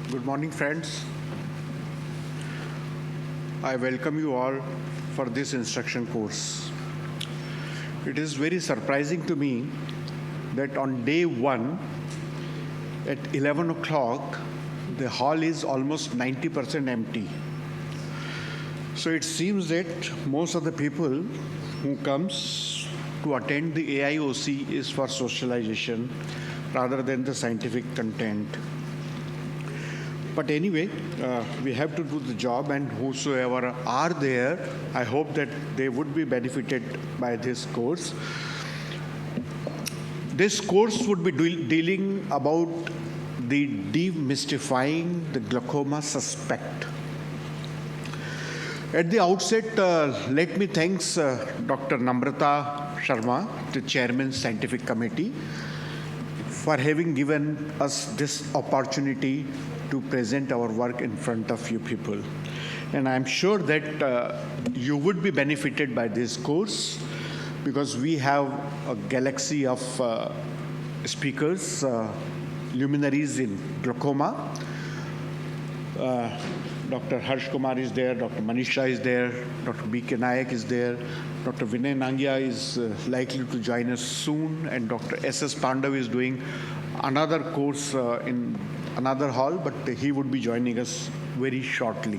Good morning, friends. I welcome you all for this instruction course. It is very surprising to me that on day one at 11 o'clock, the hall is almost 90% empty. So it seems that most of the people who comes to attend the AIOC is for socialization rather than the scientific content. But anyway, we have to do the job, and whosoever are there, I hope that they would be benefited by this course. This course would be dealing about the demystifying the glaucoma suspect. At the outset, let me thank Dr. Namrata Sharma, the Chairman Scientific Committee, for having given us this opportunity to present our work in front of you people. And I'm sure that you would be benefited by this course because we have a galaxy of speakers, luminaries in glaucoma. Dr. Harsh Kumar is there, Dr. Manisha is there, Dr. B.K. Nayak is there, Dr. Vinay Nangia is likely to join us soon, and Dr. S.S. Pandav is doing another course in another hall, but he would be joining us very shortly.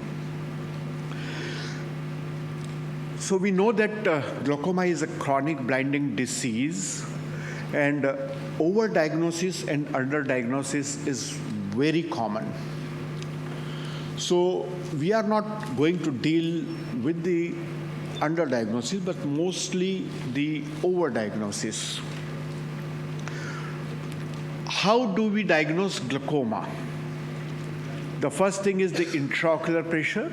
So we know that glaucoma is a chronic blinding disease, and overdiagnosis and underdiagnosis is very common. So we are not going to deal with the underdiagnosis, but mostly the overdiagnosis. How do we diagnose glaucoma? The first thing is the intraocular pressure,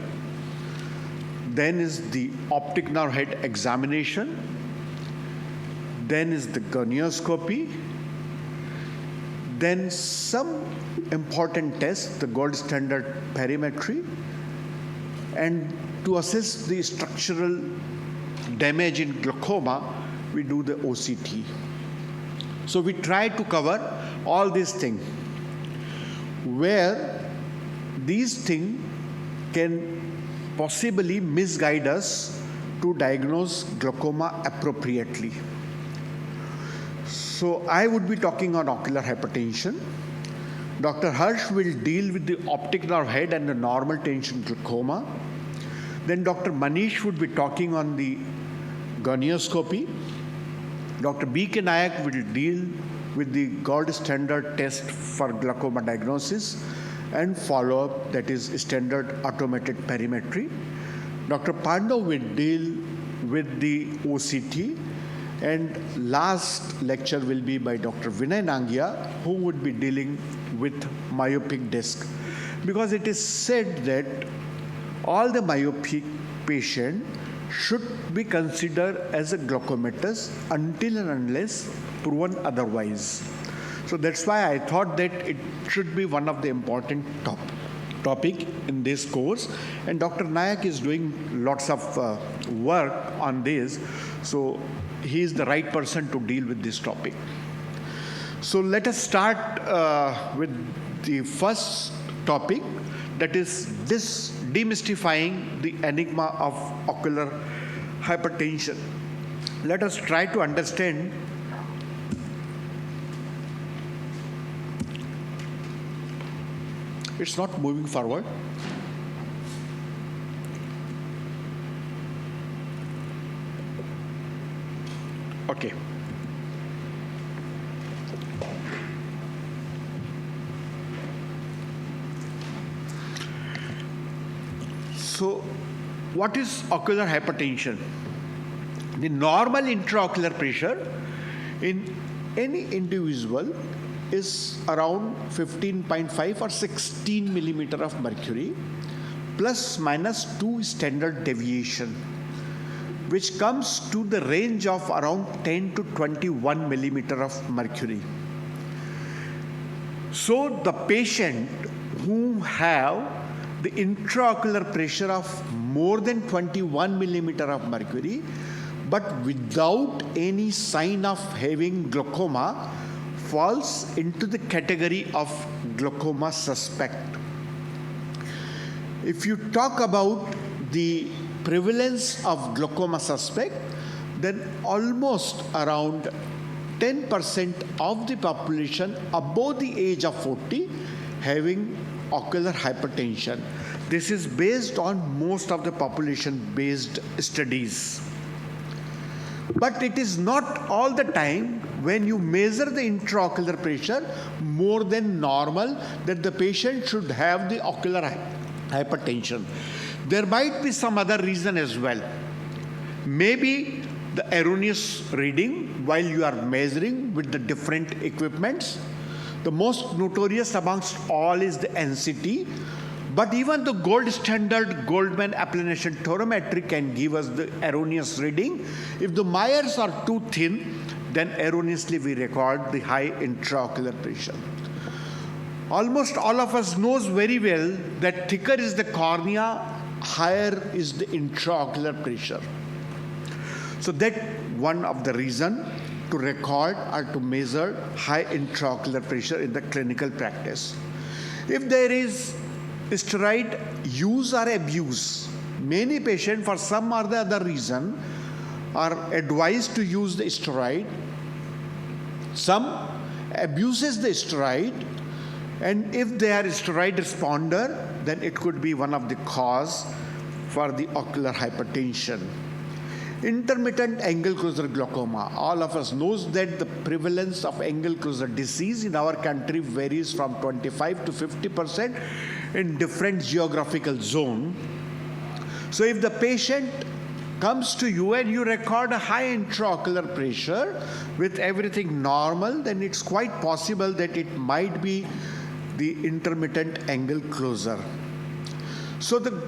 then is the optic nerve head examination, then is the gonioscopy, then some important tests, the gold standard perimetry, and to assess the structural damage in glaucoma, we do the OCT. So we try to cover all these things, where these things can possibly misguide us to diagnose glaucoma appropriately. So I would be talking on ocular hypertension. Dr. Harsh will deal with the optic nerve head and the normal tension glaucoma. Then Dr. Manish would be talking on the gonioscopy. Dr. B.K. Nayak will deal with the gold standard test for glaucoma diagnosis and follow-up, that is standard automated perimetry. Dr. Pandav will deal with the OCT, and last lecture will be by Dr. Vinay Nangia, who would be dealing with myopic disc. Because it is said that all the myopic patient should be considered as a glaucomatous until and unless proven otherwise. So that's why I thought that it should be one of the important topic in this course. And Dr. Nayak is doing lots of work on this. So he is the right person to deal with this topic. So let us start with the first topic, that is this demystifying the enigma of ocular hypertension. Let us try to understand it's not moving forward. Okay. So, what is ocular hypertension? The normal intraocular pressure in any individual is around 15.5 or 16 millimeter of mercury, plus minus 2 standard deviation, which comes to the range of around 10 to 21 millimeter of mercury. So the patient who have the intraocular pressure of more than 21 millimeter of mercury, but without any sign of having glaucoma, falls into the category of glaucoma suspect. If you talk about the prevalence of glaucoma suspect, then almost around 10% of the population above the age of 40 having ocular hypertension. This is based on most of the population-based studies. But it is not all the time when you measure the intraocular pressure more than normal that the patient should have the ocular hypertension. There might be some other reason as well. Maybe the erroneous reading while you are measuring with the different equipments. The most notorious amongst all is the NCT, but even the gold standard Goldman applanation taurometry can give us the erroneous reading. If the Myers are too thin, then erroneously we record the high intraocular pressure. Almost all of us knows very well that thicker is the cornea, higher is the intraocular pressure. So that one of the reason to record or to measure high intraocular pressure in the clinical practice. If there is steroid use or abuse, many patients for some or the other reason are advised to use the steroid. Some abuses the steroid, and if they are steroid responder, then it could be one of the cause for the ocular hypertension. Intermittent angle closure glaucoma. All of us knows that the prevalence of angle closure disease in our country varies from 25 to 50% in different geographical zone. So if the patient comes to you and you record a high intraocular pressure with everything normal, then it's quite possible that it might be the intermittent angle closure. So the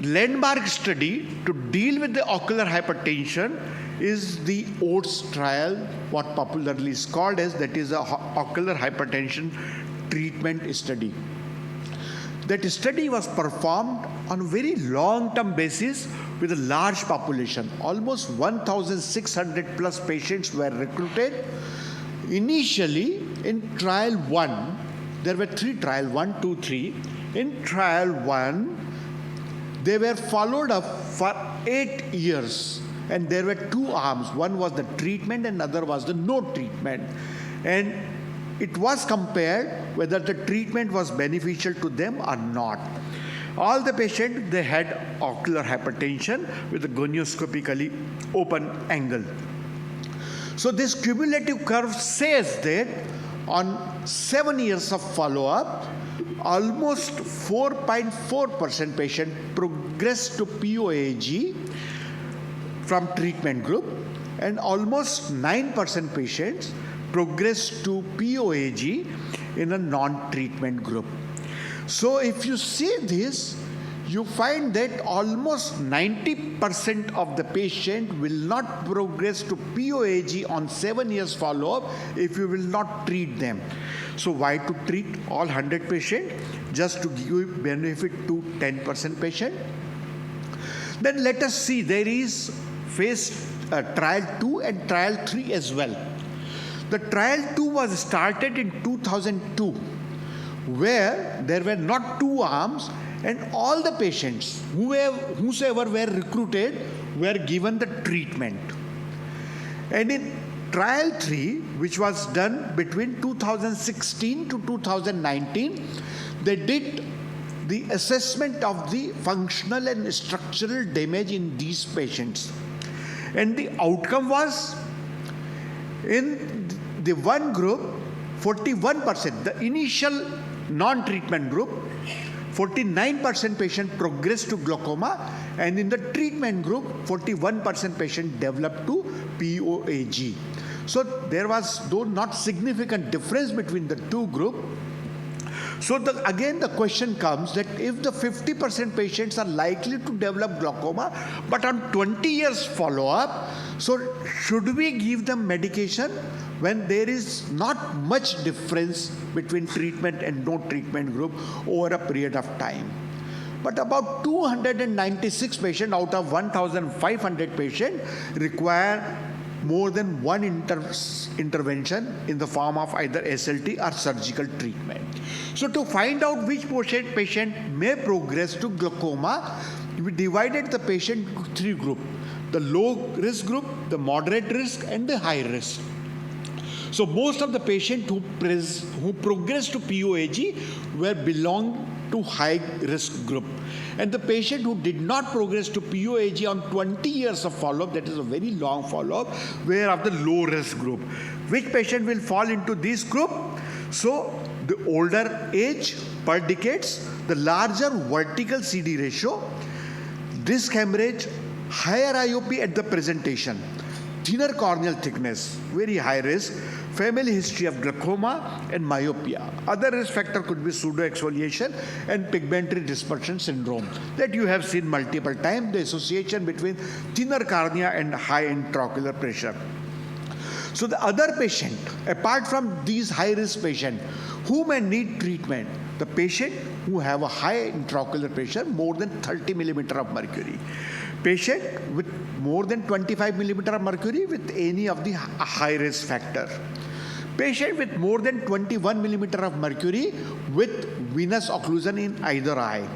landmark study to deal with the ocular hypertension is the OATS trial, what popularly is called as, that is a ocular hypertension treatment study. That study was performed on a very long-term basis with a large population. Almost 1,600 plus patients were recruited. Initially, in trial 1, there were 3 trials, 1, 2, 3. In trial 1, they were followed up for 8 years, and there were 2 arms. One was the treatment and another was the no treatment. And it was compared whether the treatment was beneficial to them or not. All the patients, they had ocular hypertension with a gonioscopically open angle. So this cumulative curve says that on 7 years of follow-up, almost 4.4% patient progressed to POAG from treatment group, and almost 9% patients progressed to POAG in a non-treatment group. So if you see this, you find that almost 90% of the patient will not progress to POAG on 7 years follow-up if you will not treat them. So why to treat all 100 patients? Just to give benefit to 10% patient? Then let us see, there is trial 2 and trial 3 as well. The trial 2 was started in 2002, where there were not 2 arms, and all the patients, whosoever were recruited, were given the treatment. And in trial 3, which was done between 2016 to 2019, they did the assessment of the functional and structural damage in these patients. And the outcome was, in the one group, 41%, the initial non-treatment group, 49% patient progressed to glaucoma, and in the treatment group, 41% patient developed to POAG. So there was, though not significant difference between the 2 groups. So again the question comes that if the 50% patients are likely to develop glaucoma, but on 20 years follow-up, so should we give them medication when there is not much difference between treatment and no treatment group over a period of time? But about 296 patients out of 1,500 patients require more than one intervention in the form of either SLT or surgical treatment. So to find out which patient may progress to glaucoma, we divided the patient into three groups: the low risk group, the moderate risk, and the high risk. So most of the patients who progressed to POAG belong to high risk group, and the patient who did not progress to POAG on 20 years of follow-up, that is a very long follow-up, were of the low risk group. Which patient will fall into this group? So the older age per decades, the larger vertical CD ratio, disc hemorrhage, higher IOP at the presentation, thinner corneal thickness, very high risk, family history of glaucoma and myopia. Other risk factor could be pseudoexfoliation and pigmentary dispersion syndrome that you have seen multiple times, the association between thinner cornea and high intraocular pressure. So the other patient, apart from these high-risk patients, who may need treatment, the patient who have a high intraocular pressure, more than 30 millimeter of mercury, patient with more than 25 millimeter of mercury with any of the high-risk factor, patient with more than 21 millimeter of mercury with venous occlusion in either eye,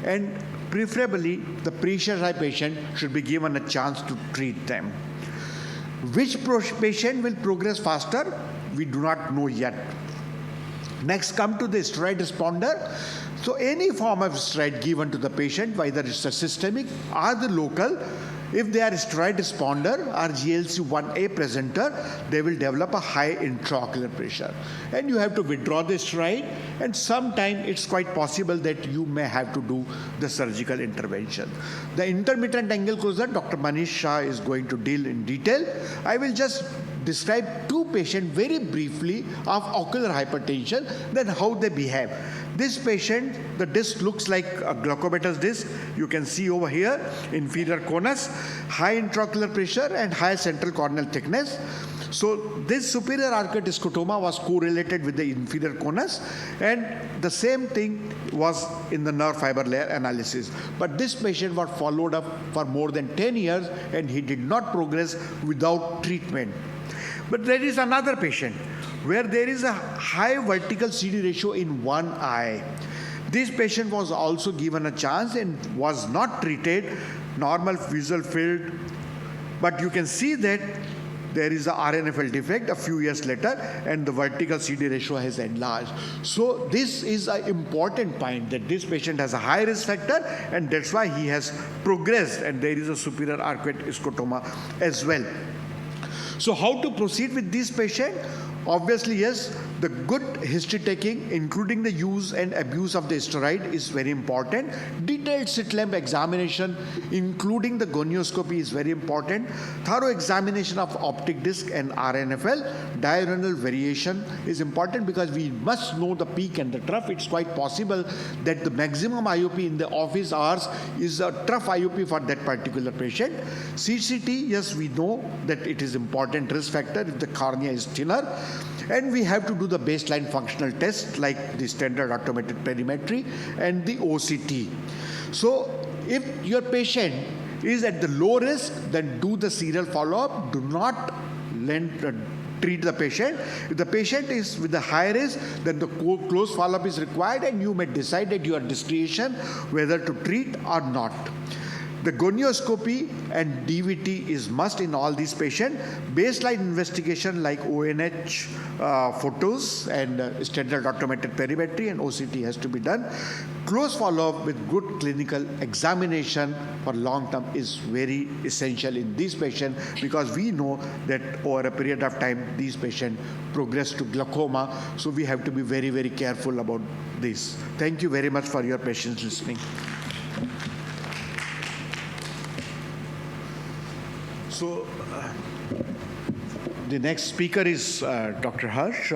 and preferably the precious eye patient should be given a chance to treat them. Which patient will progress faster? We do not know yet. Next, come to the steroid responder. So any form of steroid given to the patient, whether it's a systemic or the local, if they are steroid responder or GLC-1A presenter, they will develop a high intraocular pressure. And you have to withdraw the steroid, and sometime it's quite possible that you may have to do the surgical intervention. The intermittent angle closer, Dr. Manish Shah is going to deal in detail. I will just describe two patients very briefly of ocular hypertension, then how they behave. This patient, the disc looks like a glaucomatous disc. You can see over here, inferior conus, high intraocular pressure and high central corneal thickness. So this superior arcuate scotoma was correlated with the inferior conus, and the same thing was in the nerve fiber layer analysis. But this patient was followed up for more than 10 years and he did not progress without treatment. But there is another patient where there is a high vertical CD ratio in one eye. This patient was also given a chance and was not treated, normal visual field, but you can see that there is a RNFL defect a few years later and the vertical CD ratio has enlarged. So this is an important point, that this patient has a high risk factor and that's why he has progressed, and there is a superior arcuate scotoma as well. So how to proceed with this patient? Obviously, yes, the good history taking, including the use and abuse of the steroid, is very important. Detailed slit lamp examination, including the gonioscopy, is very important. Thorough examination of optic disc and RNFL. Diurnal variation is important because we must know the peak and the trough. It's quite possible that the maximum IOP in the office hours is a trough IOP for that particular patient. CCT, yes, we know that it is important risk factor if the cornea is thinner. And we have to do the baseline functional test like the standard automated perimetry and the OCT. So if your patient is at the low risk, then do the serial follow-up. Do not treat the patient. If the patient is with the high risk, then the close follow-up is required and you may decide at your discretion whether to treat or not. The gonioscopy and DVT is must in all these patients. Baseline investigation like ONH photos and standard automated perimetry and OCT has to be done. Close follow-up with good clinical examination for long term is very essential in these patients because we know that over a period of time these patients progress to glaucoma. So we have to be very, very careful about this. Thank you very much for your patience listening. So the next speaker is Dr. Harsh,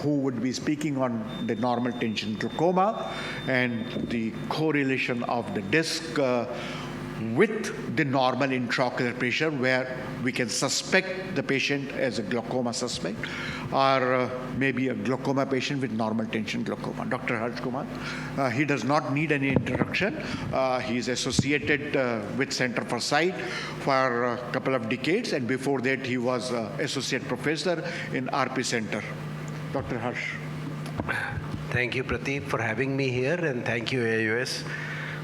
who would be speaking on the normal tension glaucoma and the correlation of the disc with the normal intraocular pressure, where we can suspect the patient as a glaucoma suspect, or maybe a glaucoma patient with normal tension glaucoma. Dr. Harsh Kumar, he does not need any introduction. He is associated with Center for Sight for a couple of decades, and before that he was associate professor in RP Center. Dr. Harsh. Thank you, Prateep, for having me here, and thank you, AIOS.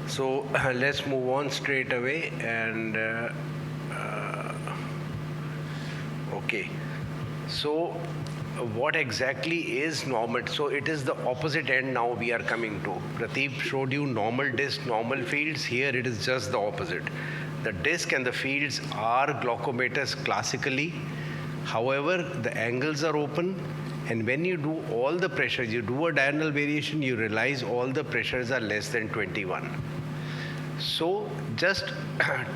So let's move on straight away. And okay, so what exactly is normal? So it is the opposite end now we are coming to. Prateep showed you normal disc, normal fields. Here it is just the opposite. The disc and the fields are glaucomatous classically. However, the angles are open. And when you do all the pressures, you do a diurnal variation, you realize all the pressures are less than 21. So just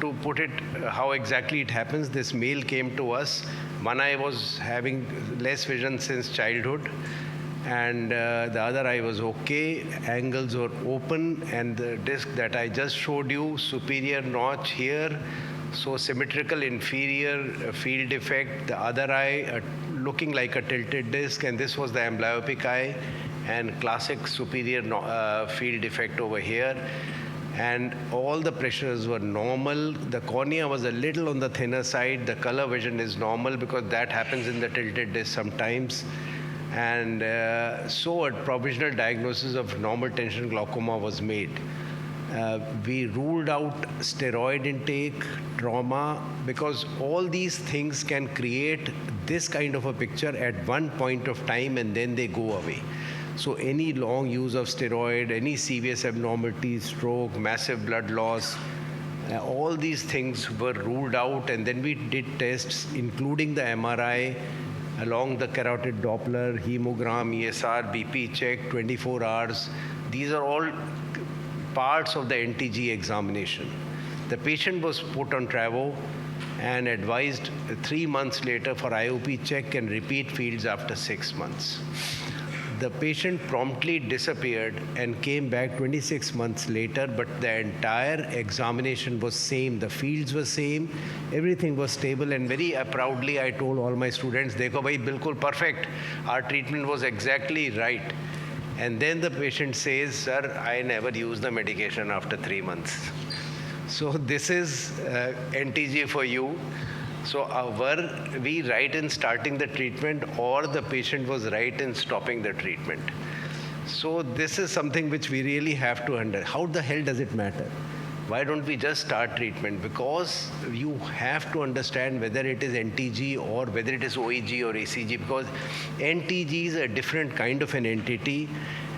to put it how exactly it happens, this male came to us. One eye was having less vision since childhood, and the other eye was okay. Angles were open, and the disc that I just showed you, superior notch here, so symmetrical inferior field defect. The other eye looking like a tilted disc, and this was the amblyopic eye, and classic superior field defect over here. And all the pressures were normal. The cornea was a little on the thinner side. The color vision is normal because that happens in the tilted disc sometimes. And so a provisional diagnosis of normal tension glaucoma was made. We ruled out steroid intake, trauma, because all these things can create this kind of a picture at one point of time and then they go away. So any long use of steroid, any CVS abnormality, stroke, massive blood loss, all these things were ruled out, and then we did tests including the MRI along the carotid Doppler, hemogram, ESR, BP check, 24 hours. These are all parts of the NTG examination. The patient was put on Travo and advised 3 months later for IOP check and repeat fields after 6 months. The patient promptly disappeared and came back 26 months later, but the entire examination was same. The fields were same, everything was stable, and very proudly I told all my students, "Dekho bhai, bilkul perfect. Our treatment was exactly right." And then the patient says, "Sir, I never used the medication after 3 months." So this is NTG for you. So were we right in starting the treatment, or the patient was right in stopping the treatment? So this is something which we really have to understand. How the hell does it matter? Why don't we just start treatment? Because you have to understand whether it is NTG or whether it is OEG or ACG, because NTG is a different kind of an entity,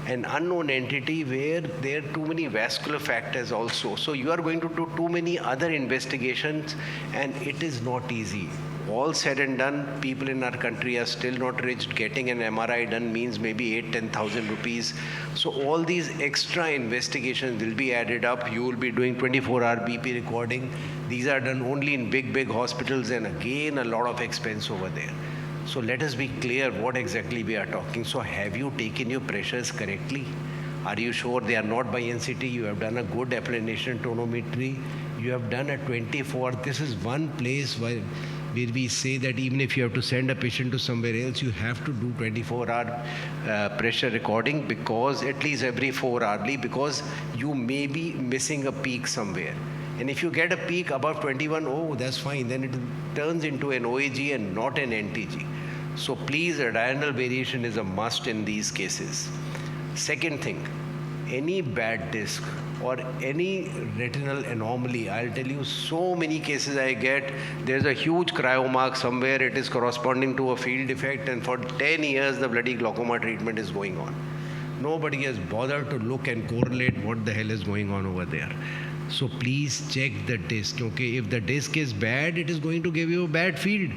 an unknown entity where there are too many vascular factors also. So you are going to do too many other investigations, and it is not easy. All said and done, people in our country are still not rich. Getting an MRI done means maybe 8,000-10,000 rupees. So all these extra investigations will be added up. You will be doing 24-hour BP recording. These are done only in big hospitals, and again a lot of expense over there. So let us be clear what exactly we are talking. So have you taken your pressures correctly? Are you sure they are not by NCT? You have done a good applanation tonometry. You have done a 24. This is one place where we say that even if you have to send a patient to somewhere else, you have to do 24-hour pressure recording, because at least every 4 hourly, because you may be missing a peak somewhere. And if you get a peak above 21, oh, that's fine. Then it turns into an OAG and not an NTG. So please, a diurnal variation is a must in these cases. Second thing, any bad disc or any retinal anomaly, I'll tell you, so many cases I get, there's a huge cryomark somewhere, it is corresponding to a field defect, and for 10 years the bloody glaucoma treatment is going on. Nobody has bothered to look and correlate what the hell is going on over there. So please check the disc, okay? If the disc is bad, it is going to give you a bad field,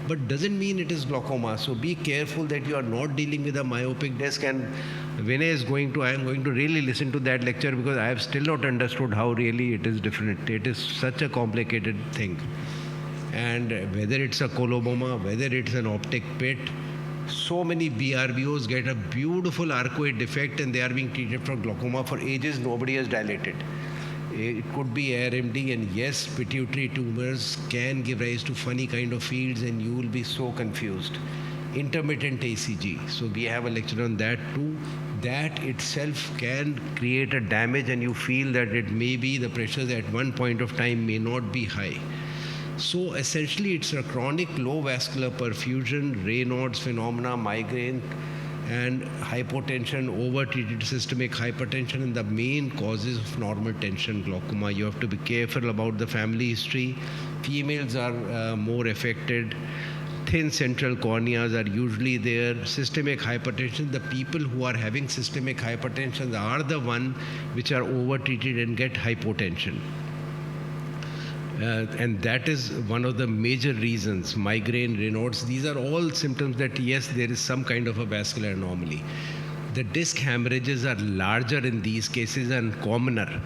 but doesn't mean it is glaucoma. So be careful that you are not dealing with a myopic disc. And Vinay is I am going to really listen to that lecture, because I have still not understood how really it is different. It is such a complicated thing. And whether it's a coloboma, whether it's an optic pit, so many BRBOs get a beautiful arcuate defect and they are being treated for glaucoma for ages. Nobody has dilated. It could be RMD, and yes, pituitary tumors can give rise to funny kind of fields, and you will be so confused. Intermittent ACG. So we have a lecture on that too. That itself can create a damage, and you feel that it may be the pressures at one point of time may not be high. So essentially it's a chronic low vascular perfusion, Raynaud's phenomena, migraine, and hypotension, over-treated systemic hypertension, and the main causes of normal tension glaucoma. You have to be careful about the family history. Females are more affected. Thin central corneas are usually there. Systemic hypertension, the people who are having systemic hypertension are the one which are over-treated and get hypotension. And that is one of the major reasons. Migraine, Raynaud's, these are all symptoms that yes, there is some kind of a vascular anomaly. The disc hemorrhages are larger in these cases and commoner.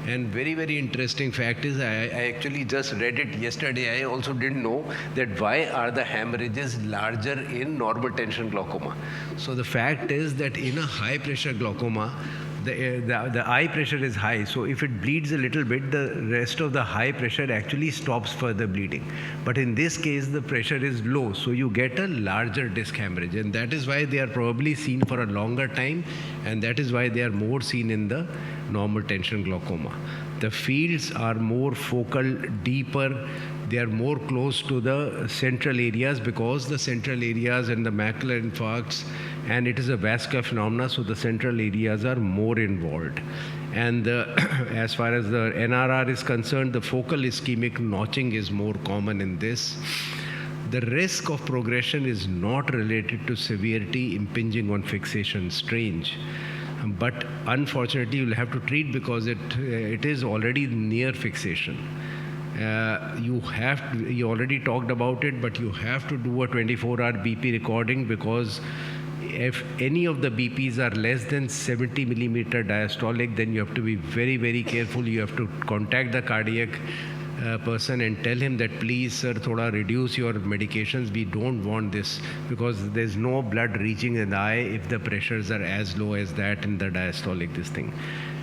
And very, very interesting fact is, I actually just read it yesterday. I also didn't know that why are the hemorrhages larger in normal tension glaucoma. So the fact is that in a high pressure glaucoma, the eye pressure is high, so if it bleeds a little bit, the rest of the high pressure actually stops further bleeding. But in this case, the pressure is low, so you get a larger disc hemorrhage, and that is why they are probably seen for a longer time, and that is why they are more seen in the normal tension glaucoma. The fields are more focal, deeper. They are more close to the central areas because the central areas and the macular infarcts, and it is a vascular phenomena, so the central areas are more involved. And as far as the NRR is concerned, the focal ischemic notching is more common in this. The risk of progression is not related to severity impinging on fixation. Strange. But unfortunately, you'll have to treat because it is already near fixation. You already talked about it, but you have to do a 24-hour BP recording, because if any of the BPs are less than 70 millimeter diastolic, then you have to be very, very careful. You have to contact the cardiac person and tell him that, please sir, thoda reduce your medications. We don't want this, because there's no blood reaching in the eye if the pressures are as low as that in the diastolic, this thing.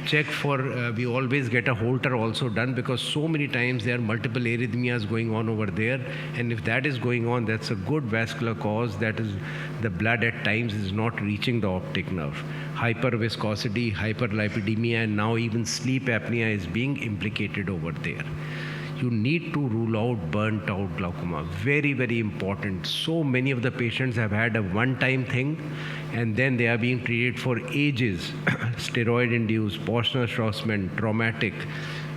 Check for, we always get a Holter also done, because so many times there are multiple arrhythmias going on over there, and if that is going on, that's a good vascular cause. That is, the blood at times is not reaching the optic nerve. Hyperviscosity, hyperlipidemia, and now even sleep apnea is being implicated over there. You need to rule out burnt out glaucoma. Very, very important. So many of the patients have had a one-time thing, and then they are being treated for ages. Steroid-induced, Posner-Schwarzman, traumatic,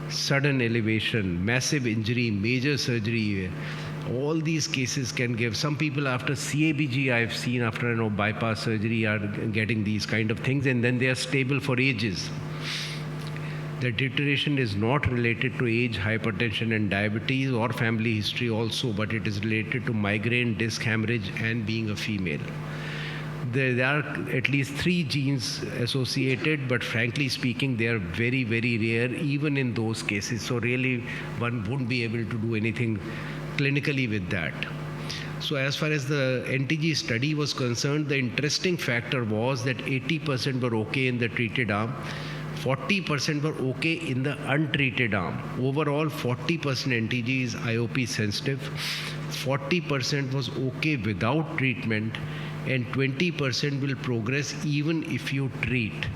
sudden elevation, massive injury, major surgery. All these cases can give. Some people after CABG, I've seen after bypass surgery, are getting these kind of things, and then they are stable for ages. The deterioration is not related to age, hypertension and diabetes or family history also, but it is related to migraine, disc hemorrhage and being a female. There are at least 3 genes associated, but frankly speaking, they are very, very rare even in those cases. So really, one wouldn't be able to do anything clinically with that. So as far as the NTG study was concerned, the interesting factor was that 80% were okay in the treated arm, 40% were okay in the untreated arm. Overall, 40% NTG is IOP sensitive, 40% was okay without treatment, and 20% will progress even if you treat.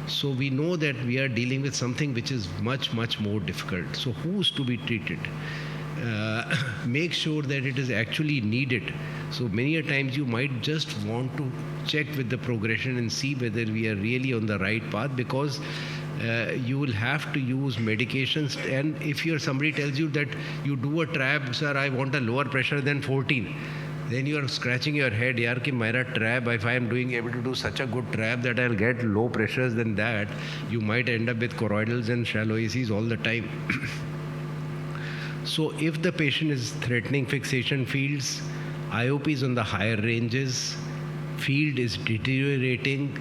So we know that we are dealing with something which is much, much more difficult. So who's to be treated? Make sure that it is actually needed. So many a times you might just want to check with the progression and see whether we are really on the right path, because you will have to use medications. And if somebody tells you that you do a trab, sir, I want a lower pressure than 14, then you are scratching your head, yaar, ki mera trab, if I am able to do such a good trab that I'll get low pressures than that, you might end up with choroidals and shallow ACs all the time. So if the patient is threatening fixation fields, IOP is on the higher ranges, field is deteriorating,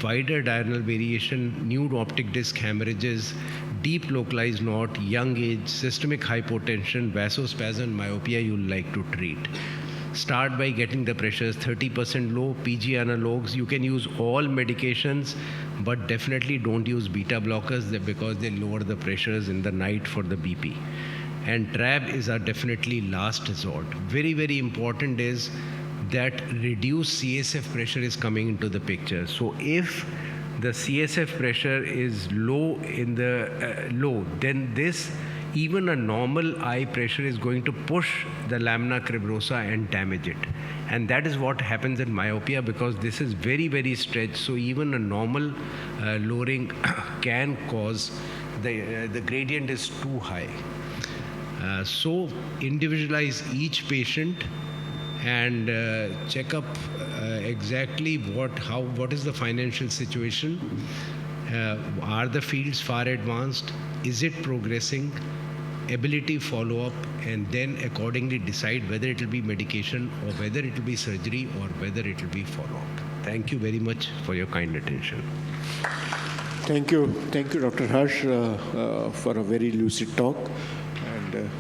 wider diurnal variation, nude optic disc hemorrhages, deep localized knot, young age, systemic hypotension, vasospasm, myopia, you'll like to treat. start by getting the pressures 30% low, PG analogs. You can use all medications, but definitely don't use beta blockers because they lower the pressures in the night for the BP. And TRAB is our definitely last resort. Very, very important is that reduced CSF pressure is coming into the picture. So if the CSF pressure is low in the low, then this even a normal eye pressure is going to push the lamina cribrosa and damage it. And that is what happens in myopia, because this is very, very stretched. So even a normal lowering can cause the gradient is too high. So individualize each patient and check up exactly what is the financial situation. Are the fields far advanced? Is it progressing? Ability follow-up, and then accordingly decide whether it will be medication or whether it will be surgery or whether it will be follow-up. Thank you very much for your kind attention. Thank you, Dr. Harsh, for a very lucid talk.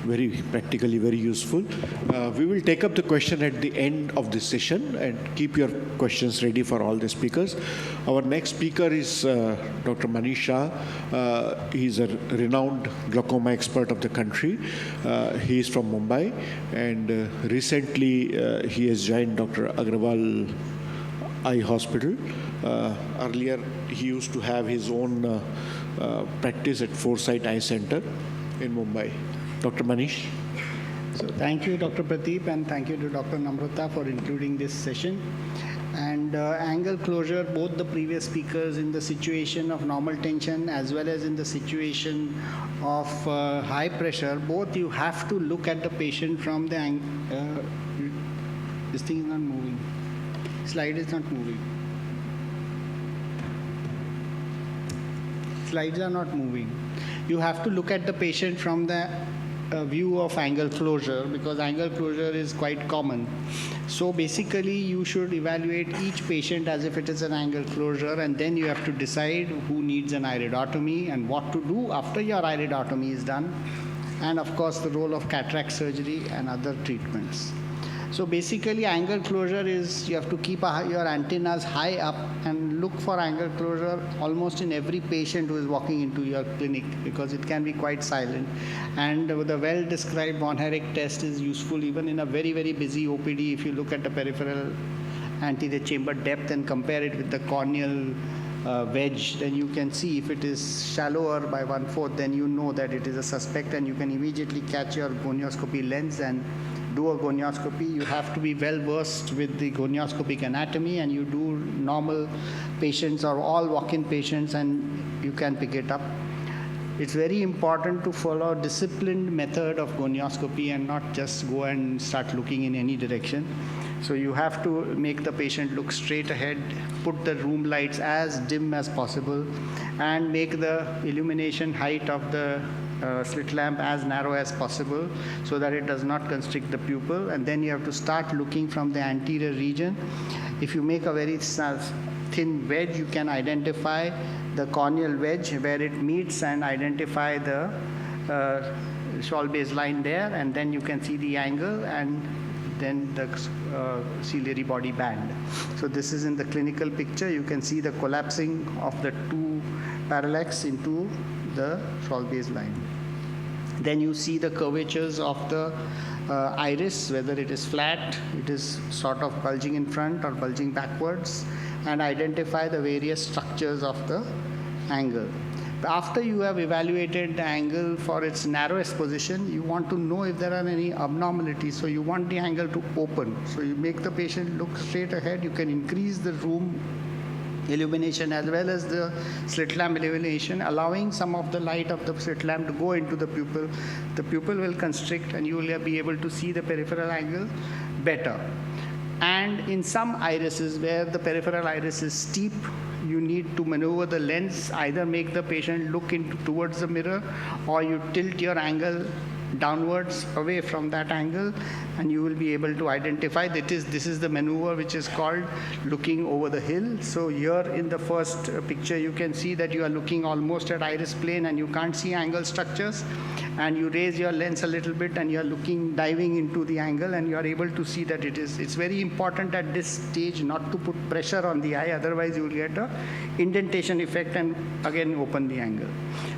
Very practically, very useful. We will take up the question at the end of this session, and keep your questions ready for all the speakers. Our next speaker is Dr. Manish Shah. He is a renowned glaucoma expert of the country. He is from Mumbai, and recently he has joined Dr. Agrawal Eye Hospital. Earlier, he used to have his own practice at Foresight Eye Center in Mumbai. Dr. Manish. So thank you, Dr. Prateep, and thank you to Dr. Namrata for including this session. And angle closure, both the previous speakers in the situation of normal tension as well as in the situation of high pressure, both you have to look at the patient from the this thing is not moving. Slide is not moving. Slides are not moving. You have to look at the patient from the view of angle closure, because angle closure is quite common. So basically you should evaluate each patient as if it is an angle closure, and then you have to decide who needs an iridotomy and what to do after your iridotomy is done, and of course the role of cataract surgery and other treatments. So basically angle closure is you have to keep your antennas high up and look for angle closure almost in every patient who is walking into your clinic, because it can be quite silent. And the well-described von Herrick test is useful even in a very, very busy OPD. If you look at the peripheral anterior chamber depth and compare it with the corneal wedge, then you can see if it is shallower by 1/4, then you know that it is a suspect, and you can immediately catch your gonioscopy lens and do a gonioscopy. You have to be well versed with the gonioscopic anatomy, and you do normal patients or all walk-in patients, and you can pick it up. It's very important to follow a disciplined method of gonioscopy and not just go and start looking in any direction. So you have to make the patient look straight ahead, put the room lights as dim as possible, and make the illumination height of the slit lamp as narrow as possible so that it does not constrict the pupil. And then you have to start looking from the anterior region. If you make a very thin wedge, you can identify the corneal wedge where it meets and identify the Schwalbe's line there, and then you can see the angle and then the ciliary body band. So this is in the clinical picture. You can see the collapsing of the two parallax into the Schwalbe's line. Then you see the curvatures of the iris, whether it is flat, it is sort of bulging in front or bulging backwards, and identify the various structures of the angle. After you have evaluated the angle for its narrowest position, you want to know if there are any abnormalities. So you want the angle to open. So you make the patient look straight ahead. You can increase the room illumination as well as the slit lamp illumination, allowing some of the light of the slit lamp to go into the pupil. The pupil will constrict and you will be able to see the peripheral angle better. And in some irises where the peripheral iris is steep, you need to maneuver the lens, either make the patient look towards the mirror, or you tilt your angle downwards away from that angle, and you will be able to identify that this is the maneuver which is called looking over the hill. So here in the first picture you can see that you are looking almost at iris plane and you can't see angle structures, and you raise your lens a little bit and you're diving into the angle, and you're able to see that it's very important at this stage not to put pressure on the eye, otherwise you will get a indentation effect and again open the angle.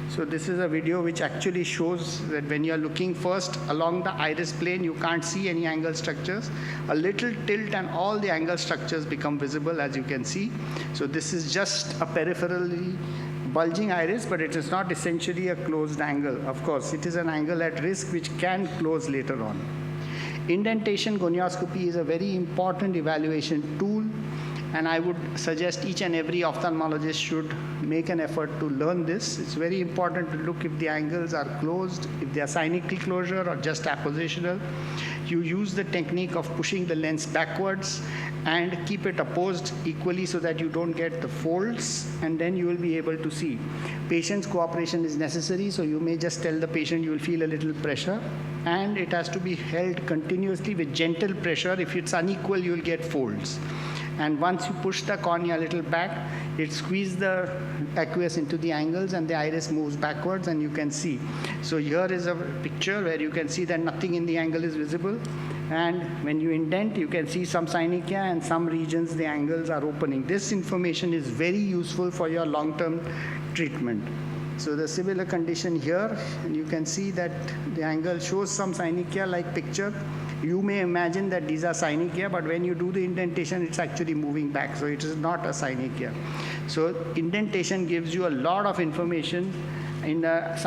So this is a video which actually shows that when you're looking first along the iris plane, you can't see any angle structures. A little tilt and all the angle structures become visible, as you can see. So this is just a peripherally bulging iris, but it is not essentially a closed angle. Of course, it is an angle at risk which can close later on. Indentation gonioscopy is a very important evaluation tool, and I would suggest each and every ophthalmologist should make an effort to learn this. It's very important to look if the angles are closed, if they are cynical closure or just appositional. You use the technique of pushing the lens backwards and keep it opposed equally so that you don't get the folds, and then you will be able to see. Patient's cooperation is necessary, so you may just tell the patient you will feel a little pressure, and it has to be held continuously with gentle pressure. If it's unequal, you will get folds. And once you push the cornea a little back, it squeezes the aqueous into the angles and the iris moves backwards, and you can see. So here is a picture where you can see that nothing in the angle is visible. And when you indent, you can see some synechiae, and some regions the angles are opening. This information is very useful for your long-term treatment. So the similar condition here, and you can see that the angle shows some synechiae-like picture. You may imagine that these are synechiae, but when you do the indentation, it's actually moving back. So it is not a synechiae. So indentation gives you a lot of information. In a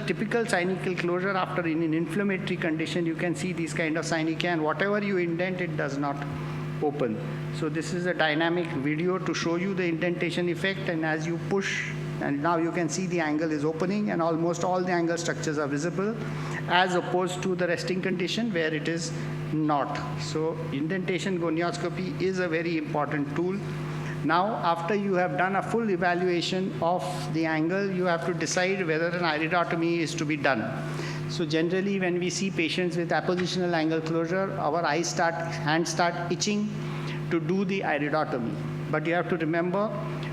typical cynical closure, after in an inflammatory condition, you can see these kind of synechiae, and whatever you indent, it does not open. So this is a dynamic video to show you the indentation effect, and as you push, and now you can see the angle is opening and almost all the angle structures are visible, as opposed to the resting condition where it is not. So indentation gonioscopy is a very important tool. Now, after you have done a full evaluation of the angle, you have to decide whether an iridotomy is to be done. So generally, when we see patients with appositional angle closure, our hands start itching to do the iridotomy. But you have to remember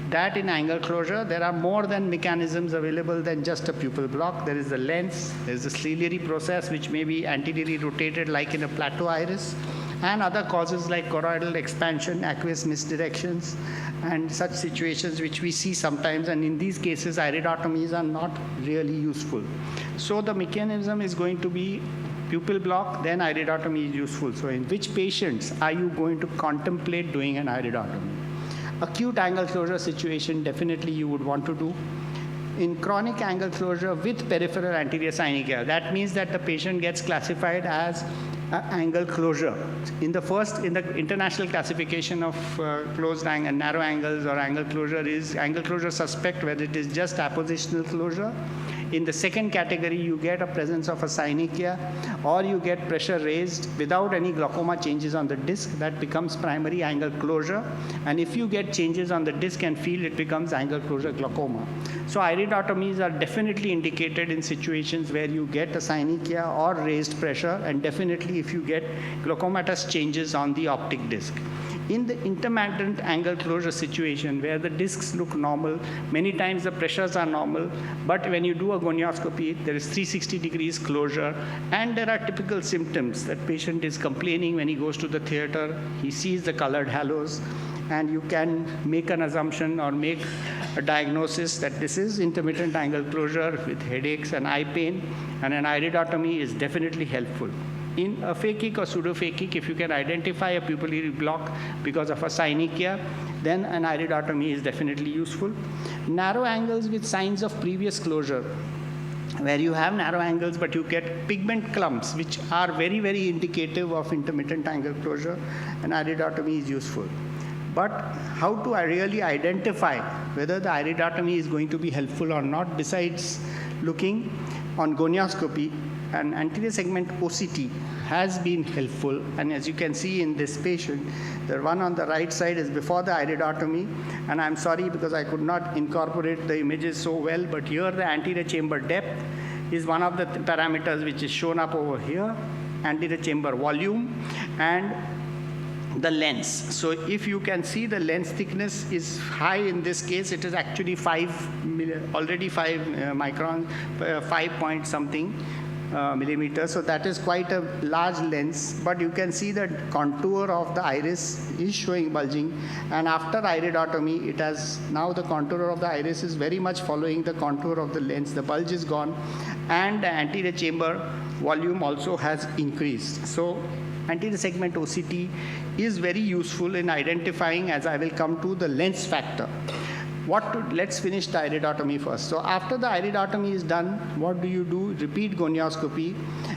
that in angle closure, there are more than mechanisms available than just a pupil block. There is the lens, there is the ciliary process, which may be anteriorly rotated like in a plateau iris, and other causes like choroidal expansion, aqueous misdirections, and such situations which we see sometimes, and in these cases, iridotomies are not really useful. So the mechanism is going to be pupil block, then iridotomy is useful. So in which patients are you going to contemplate doing an iridotomy? Acute angle closure situation, definitely you would want to do. In chronic angle closure with peripheral anterior synechiae, that means that the patient gets classified as angle closure. In the international classification of closed angle, narrow angles or angle closure is angle closure suspect, whether it is just appositional closure. In the second category, you get a presence of a synechiae, or you get pressure raised without any glaucoma changes on the disc. That becomes primary angle closure. And if you get changes on the disc and field, it becomes angle closure glaucoma. So iridotomies are definitely indicated in situations where you get a synechiae or raised pressure, and definitely if you get glaucomatous changes on the optic disc. In the intermittent angle closure situation, where the discs look normal, many times the pressures are normal, but when you do a gonioscopy, there is 360 degrees closure, and there are typical symptoms. That patient is complaining when he goes to the theater, he sees the colored halos, and you can make an assumption or make a diagnosis that this is intermittent angle closure with headaches and eye pain, and an iridotomy is definitely helpful. In a phakic or pseudophakic, if you can identify a pupillary block because of a synechiae, then an iridotomy is definitely useful. Narrow angles with signs of previous closure, where you have narrow angles but you get pigment clumps, which are very, very indicative of intermittent angle closure, an iridotomy is useful. But how to really identify whether the iridotomy is going to be helpful or not, besides looking on gonioscopy, an anterior segment OCT has been helpful, and as you can see in this patient, the one on the right side is before the iridotomy, and I'm sorry because I could not incorporate the images so well, but here the anterior chamber depth is one of the parameters which is shown up over here, anterior chamber volume, and the lens. So if you can see, the lens thickness is high in this case. It is actually already 5 micron, 5 point something millimeters. So that is quite a large lens, but you can see the contour of the iris is showing bulging, and after iridotomy, it has now the contour of the iris is very much following the contour of the lens. The bulge is gone, and the anterior chamber volume also has increased. So anterior segment OCT is very useful in identifying, as I will come to, the lens factor. Let's finish the iridotomy first. So after the iridotomy is done, what do? Repeat gonioscopy.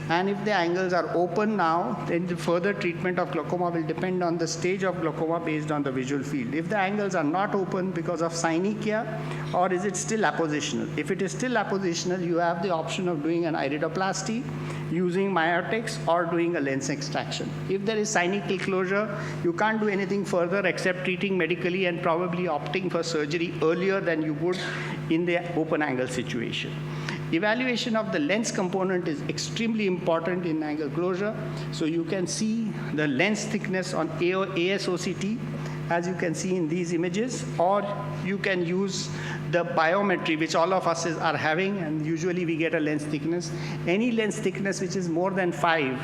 And if the angles are open now, then the further treatment of glaucoma will depend on the stage of glaucoma based on the visual field. If the angles are not open because of synechia, or is it still appositional? If it is still appositional, you have the option of doing an iridoplasty, using myotics, or doing a lens extraction. If there is synechial closure, you can't do anything further except treating medically and probably opting for surgery earlier than you would in the open angle situation. Evaluation of the lens component is extremely important in angle closure. So you can see the lens thickness on ASOCT, as you can see in these images, or you can use the biometry, which all of us are having, and usually we get a lens thickness. Any lens thickness which is more than 5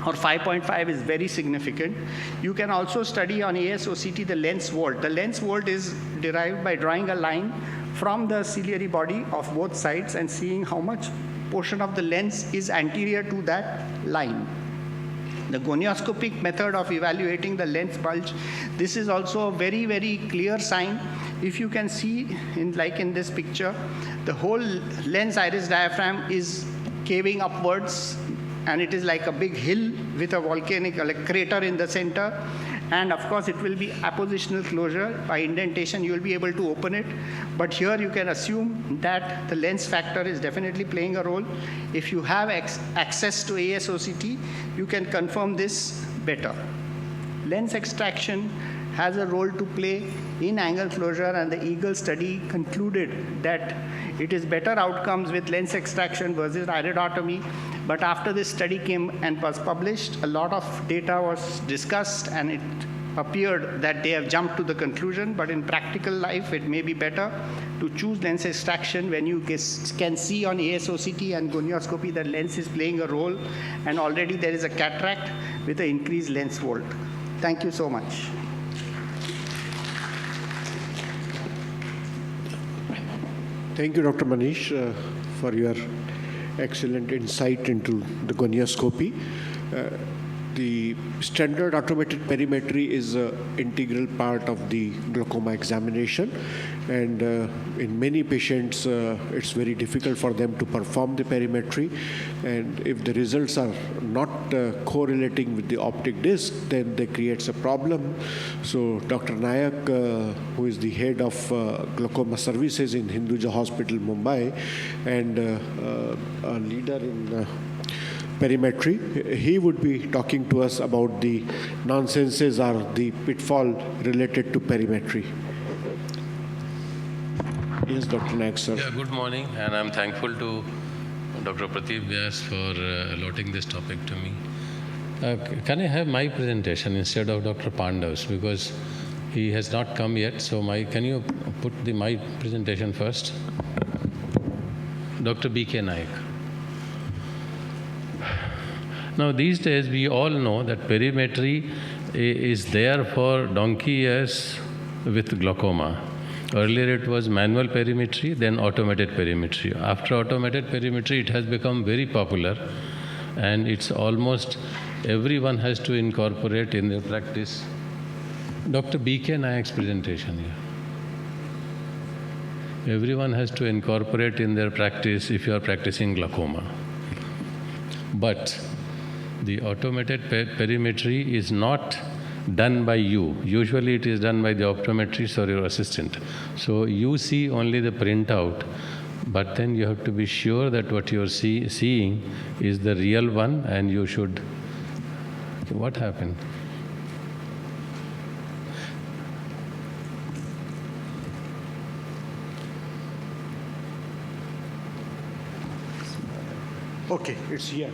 or 5.5 is very significant. You can also study on ASOCT the lens vault. The lens vault is derived by drawing a line from the ciliary body of both sides and seeing how much portion of the lens is anterior to that line. The gonioscopic method of evaluating the lens bulge, this is also a very, very clear sign. If you can see, like in this picture, the whole lens iris diaphragm is caving upwards, and it is like a big hill with a volcanic crater in the center. And of course, it will be appositional closure. By indentation, you will be able to open it. But here you can assume that the lens factor is definitely playing a role. If you have access to ASOCT, you can confirm this better. Lens extraction has a role to play in angle closure, and the EAGLE study concluded that it is better outcomes with lens extraction versus iridotomy. But after this study came and was published, a lot of data was discussed, and it appeared that they have jumped to the conclusion. But in practical life, it may be better to choose lens extraction when you can see on ASOCT and gonioscopy that lens is playing a role, and already there is a cataract with an increased lens vault. Thank you so much. Thank you, Dr. Manish, for your excellent insight into the gonioscopy. The standard automated perimetry is an integral part of the glaucoma examination, and in many patients it's very difficult for them to perform the perimetry, and if the results are not correlating with the optic disc, then they creates a problem. So Dr. Nayak, who is the head of glaucoma services in Hinduja Hospital, Mumbai, and a leader in perimetry, he would be talking to us about the nonsenses or the pitfall related to perimetry. Yes, Dr. Nayak, sir. Yeah, good morning, and I'm thankful to Dr. Prateep Vyas for allotting this topic to me. Can I have my presentation instead of Dr. Pandav's, because he has not come yet, so can you put my presentation first? Dr. B.K. Nayak. Now, these days, we all know that perimetry is there for donkey years with glaucoma. Earlier, it was manual perimetry, then automated perimetry. After automated perimetry, it has become very popular, and it's almost everyone has to incorporate in their practice. Dr. B.K. Nayak's presentation here. Everyone has to incorporate in their practice if you are practicing glaucoma. But the automated perimetry is not done by you. Usually it is done by the optometrist or your assistant. So you see only the printout, but then you have to be sure that what you are seeing is the real one, and you should... What happened? Okay, it's here.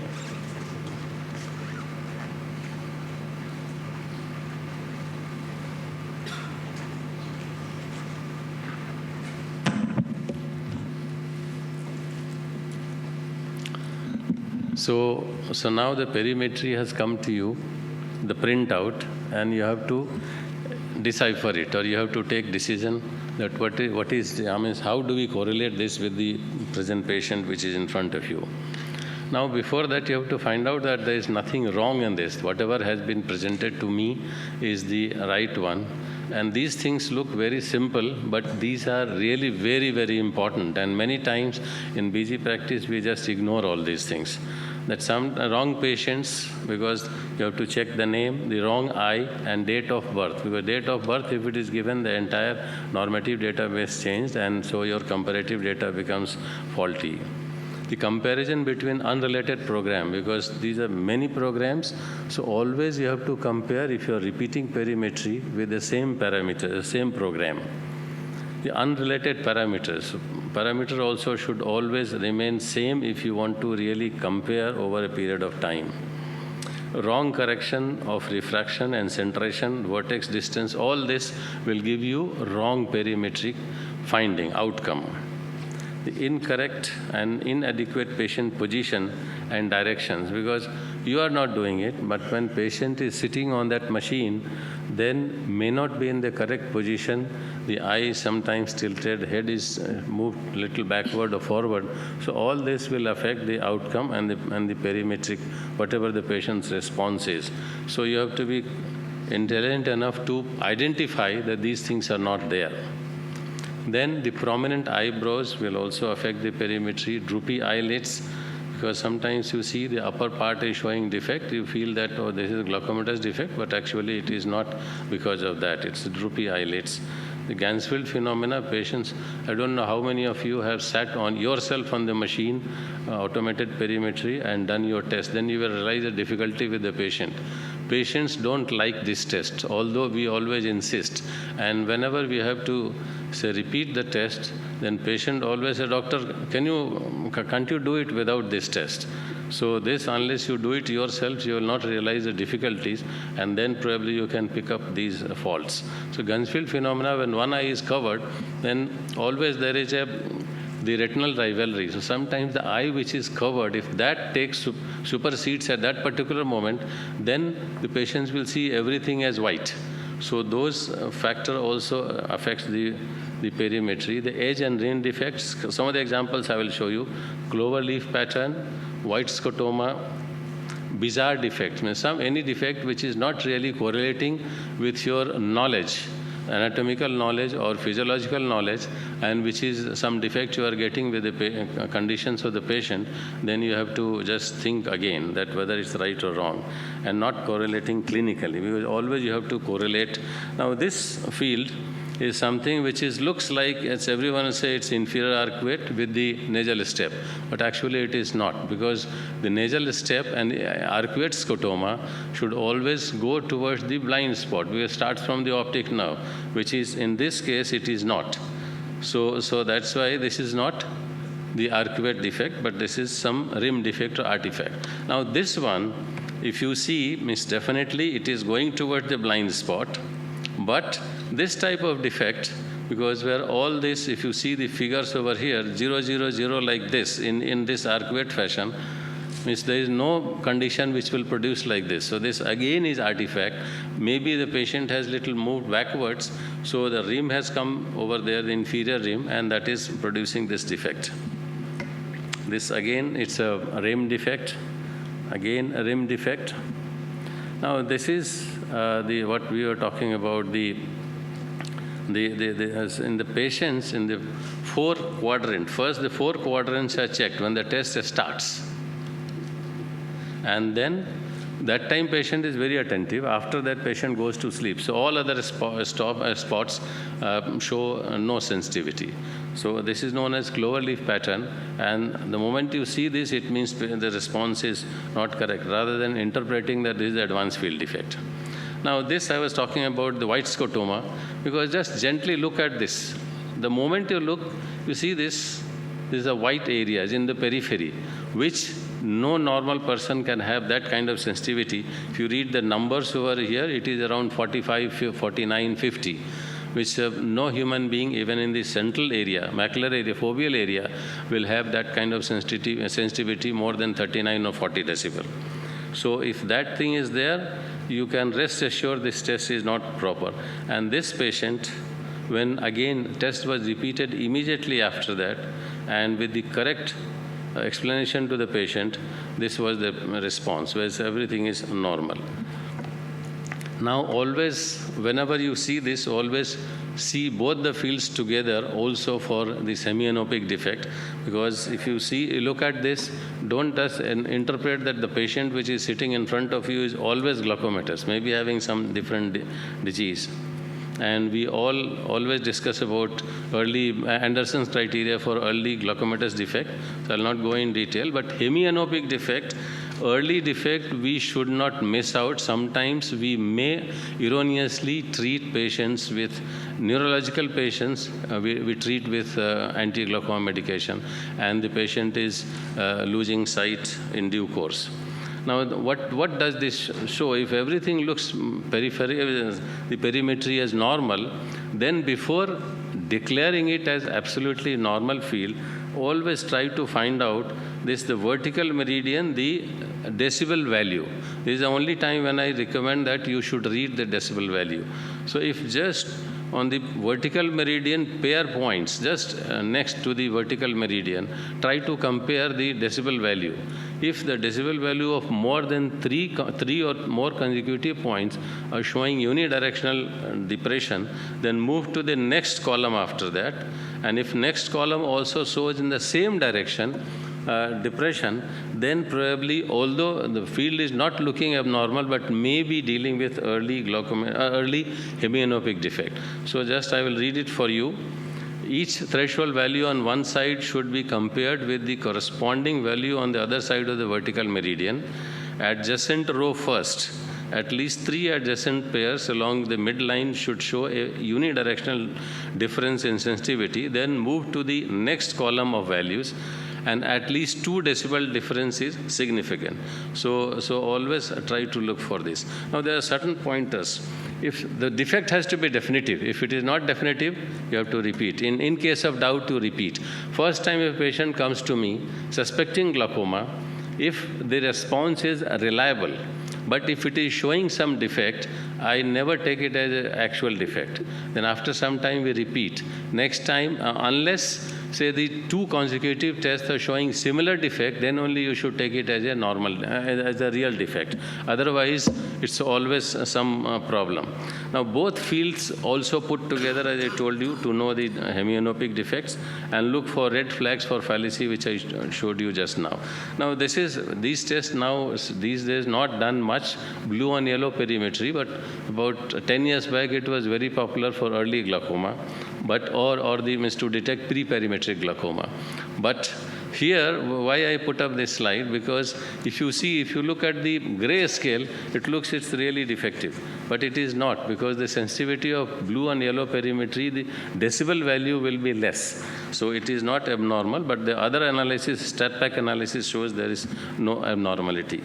So now the perimetry has come to you, the printout, and you have to decipher it, or you have to take decision that how do we correlate this with the present patient which is in front of you. Now, before that, you have to find out that there is nothing wrong in this. Whatever has been presented to me is the right one. And these things look very simple, but these are really very, very important. And many times in busy practice, we just ignore all these things. That some wrong patients, because you have to check the name, the wrong eye, and date of birth. Because date of birth, if it is given, the entire normative database changed, and so your comparative data becomes faulty. The comparison between unrelated program, because these are many programs, so always you have to compare if you are repeating perimetry with the same parameter, the same program. The unrelated parameters also should always remain same if you want to really compare over a period of time. Wrong correction of refraction and centration, vertex distance, all this will give you wrong perimetric finding, outcome. The incorrect and inadequate patient position and directions, because you are not doing it, but when patient is sitting on that machine, then may not be in the correct position. The eye is sometimes tilted, head is moved a little backward or forward. So all this will affect the outcome and the perimetric, whatever the patient's response is. So you have to be intelligent enough to identify that these things are not there. Then the prominent eyebrows will also affect the perimetry, droopy eyelids, because sometimes you see the upper part is showing defect, you feel that, oh, this is glaucomatous defect, but actually it is not because of that, it's the droopy eyelids. The Gansfield phenomena, patients, I don't know how many of you have sat on yourself on the machine, automated perimetry, and done your test. Then you will realize the difficulty with the patient. Patients don't like this test, although we always insist. And whenever we have to say repeat the test, then patient always say, doctor, can't you do it without this test? So this, unless you do it yourself, you will not realize the difficulties, and then probably you can pick up these faults. So Gansfield phenomena, when one eye is covered, then always there is the retinal rivalry. So sometimes the eye which is covered, if that supersedes at that particular moment, then the patients will see everything as white. So those factor also affects the perimetry. The edge and rim defects, some of the examples I will show you. Clover leaf pattern, white scotoma, bizarre defect, any defect which is not really correlating with your knowledge, anatomical knowledge or physiological knowledge, and which is some defect you are getting with the conditions of the patient, then you have to just think again that whether it's right or wrong, and not correlating clinically, because always you have to correlate. Now this field is something which looks like, as everyone say, it's inferior arcuate with the nasal step, but actually it is not, because the nasal step and the arcuate scotoma should always go towards the blind spot, because it starts from the optic nerve, which is, in this case, it is not. So that's why this is not the arcuate defect, but this is some rim defect or artifact. Now this one, if you see, means definitely it is going towards the blind spot, but this type of defect, because where all this, if you see the figures over here, 0, 0, 0 like this, in this arcuate fashion, means there is no condition which will produce like this. So this again is artifact. Maybe the patient has little moved backwards, so the rim has come over there, the inferior rim, and that is producing this defect. This again, it's a rim defect, again a rim defect. Now this is what we were talking about, in the patients in the 4 quadrant. First, the 4 quadrants are checked when the test starts. And then that time patient is very attentive. After that, patient goes to sleep. So all other spots show no sensitivity. So this is known as clover leaf pattern. And the moment you see this, it means the response is not correct, rather than interpreting that this is advanced field defect. Now this, I was talking about the white scotoma, because just gently look at this. The moment you look, you see this is a white areas in the periphery, which no normal person can have that kind of sensitivity. If you read the numbers over here, it is around 45, 49, 50. which no human being, even in the central area, macular area, foveal area, will have that kind of sensitivity more than 39 or 40 decibel. So if that thing is there, you can rest assured this test is not proper. And this patient, when again test was repeated immediately after that, and with the correct explanation to the patient, this was the response, whereas everything is normal. Now always, whenever you see this, always see both the fields together also for the semianopic defect, because if you look at this, don't just interpret that the patient which is sitting in front of you is always glaucomatous, maybe having some different disease. And we always discuss about early Anderson's criteria for early glaucomatous defect. So I'll not go in detail, but hemianopic defect, early defect, we should not miss out. Sometimes we may erroneously treat patients with neurological patients. We treat with anti-glaucoma medication, and the patient is losing sight in due course. Now, what does this show? If everything looks peripheral, the perimetry as normal, then before declaring it as absolutely normal field, always try to find out the vertical meridian, the decibel value. This is the only time when I recommend that you should read the decibel value. So if just on the vertical meridian pair points, just next to the vertical meridian, try to compare the decibel value. If the decibel value of more than three or more consecutive points are showing unidirectional depression, then move to the next column after that. And if next column also shows in the same direction, depression, then probably, although the field is not looking abnormal, but may be dealing with early hemianopic defect. So just I will read it for you. Each threshold value on one side should be compared with the corresponding value on the other side of the vertical meridian. Adjacent row first. At least 3 adjacent pairs along the midline should show a unidirectional difference in sensitivity. Then move to the next column of values, and at least 2 decibel difference is significant. So always try to look for this. Now there are certain pointers. If the defect has to be definitive, if it is not definitive, you have to repeat. In case of doubt, to repeat. First time a patient comes to me suspecting glaucoma, if the response is reliable, but if it is showing some defect, I never take it as an actual defect. Then after some time we repeat. Next time, unless say the 2 consecutive tests are showing similar defect, then only you should take it as a normal, as a real defect. Otherwise, it's always some problem. Now, both fields also put together, as I told you, to know the hemianopic defects and look for red flags for fallacy, which I showed you just now. Now, these tests now, these days, not done much, blue and yellow perimetry, but about 10 years back, it was very popular for early glaucoma, or the means to detect pre-perimetric glaucoma. But here, why I put up this slide, because if you look at the gray scale, it's really defective. But it is not, because the sensitivity of blue and yellow perimetry, the decibel value will be less. So it is not abnormal, but the other analysis, step-back analysis, shows there is no abnormality.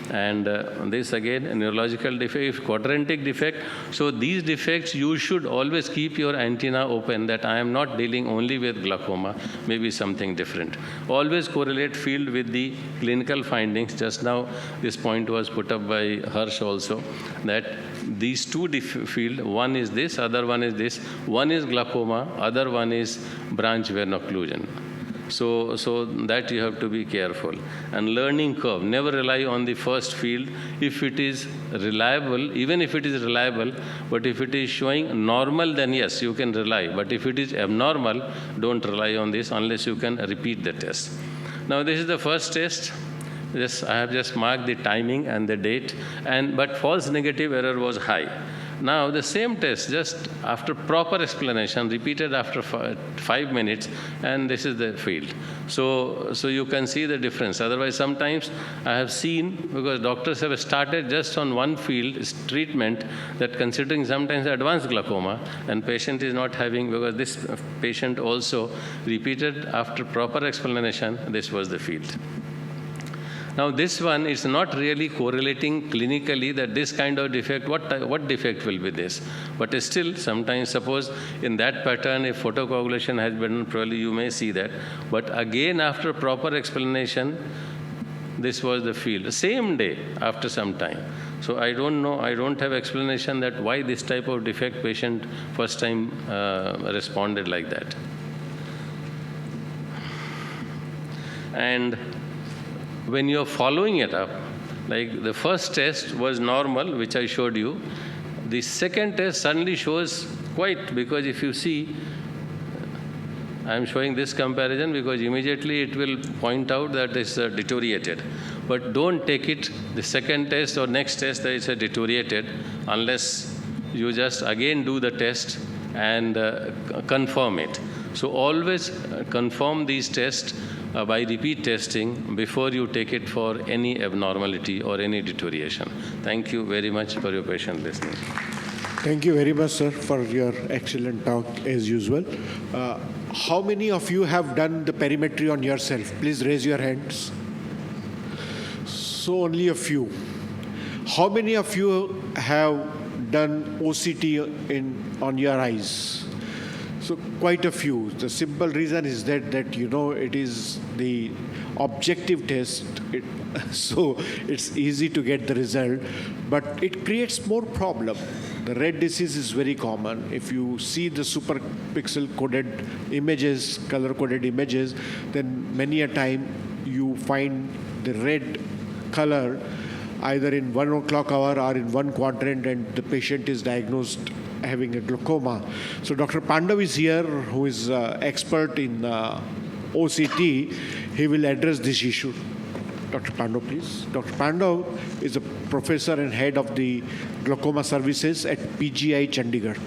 And this again, a neurological defect, quadrantic defect. So these defects, you should always keep your antenna open that I am not dealing only with glaucoma, maybe something different. Always correlate field with the clinical findings. Just now, this point was put up by Harsh also, that these 2 field, one is this, other one is this. One is glaucoma, other one is branch vein occlusion. So that you have to be careful. And learning curve, never rely on the first field. If it is reliable, even if it is reliable, but if it is showing normal, then yes, you can rely. But if it is abnormal, don't rely on this unless you can repeat the test. Now this is the first test. I have just marked the timing and the date, but false negative error was high. Now the same test, just after proper explanation, repeated after 5 minutes, and this is the field. So you can see the difference. Otherwise, sometimes I have seen, because doctors have started just on one field treatment, that considering sometimes advanced glaucoma, and patient is not having, because this patient also repeated after proper explanation, this was the field. Now this one is not really correlating clinically that this kind of defect, what defect will be this? But still, sometimes suppose in that pattern, if photocoagulation has been done properly, you may see that. But again, after proper explanation, this was the field. Same day, after some time. So I don't know, I don't have explanation that why this type of defect patient first time responded like that. And when you're following it up, like the first test was normal, which I showed you. The second test suddenly shows quite, because if you see, I'm showing this comparison because immediately it will point out that it's deteriorated. But don't take it, the second test or next test that it's deteriorated unless you just again do the test and confirm it. So always confirm these tests by repeat testing before you take it for any abnormality or any deterioration. Thank you very much for your patient listening. Thank you very much, sir, for your excellent talk as usual. How many of you have done the perimetry on yourself? Please raise your hands. So only a few. How many of you have done OCT on your eyes? So quite a few. The simple reason is that it is the objective test, so it's easy to get the result, but it creates more problem. The red disease is very common. If you see the superpixel coded images, color coded images, then many a time you find the red color either in 1 o'clock hour or in one quadrant, and the patient is diagnosed having a glaucoma. So Dr. Pandav is here, who is expert in OCT. He will address this issue. Dr. Pandav, please. Dr. Pandav is a professor and head of the glaucoma services at PGI Chandigarh.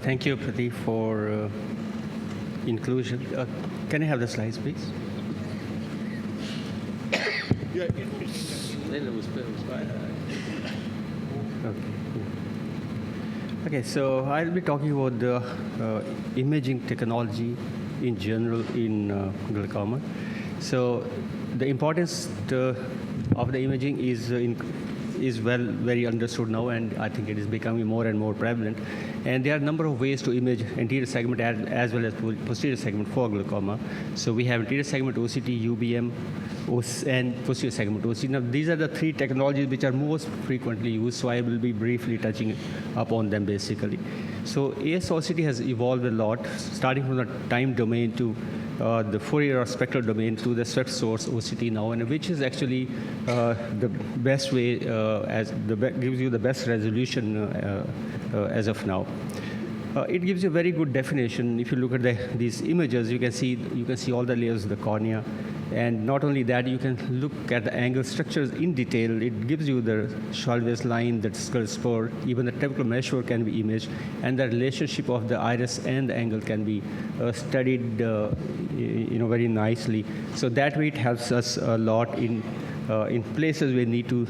Thank you, Prateep, for inclusion. Can I have the slides, please? Yeah, it's... Okay, so I'll be talking about the imaging technology in general in glaucoma. So the importance of the imaging is very understood now, and I think it is becoming more and more prevalent. And there are a number of ways to image anterior segment as well as posterior segment for glaucoma. So we have anterior segment OCT, UBM, and posterior segment OCT. Now, these are the three technologies which are most frequently used, so I will be briefly touching upon them basically. So AIOC has evolved a lot, starting from the time domain to the Fourier or spectral domain to the swept source OCT now, and which is actually the best way, gives you the best resolution as of now. It gives you a very good definition. If you look at these images, you can see all the layers of the cornea. And not only that, you can look at the angle structures in detail. It gives you the Chalvez line, the skull spur, even the temporal measure can be imaged, and the relationship of the iris and the angle can be studied, very nicely. So that way, it helps us a lot in places we need to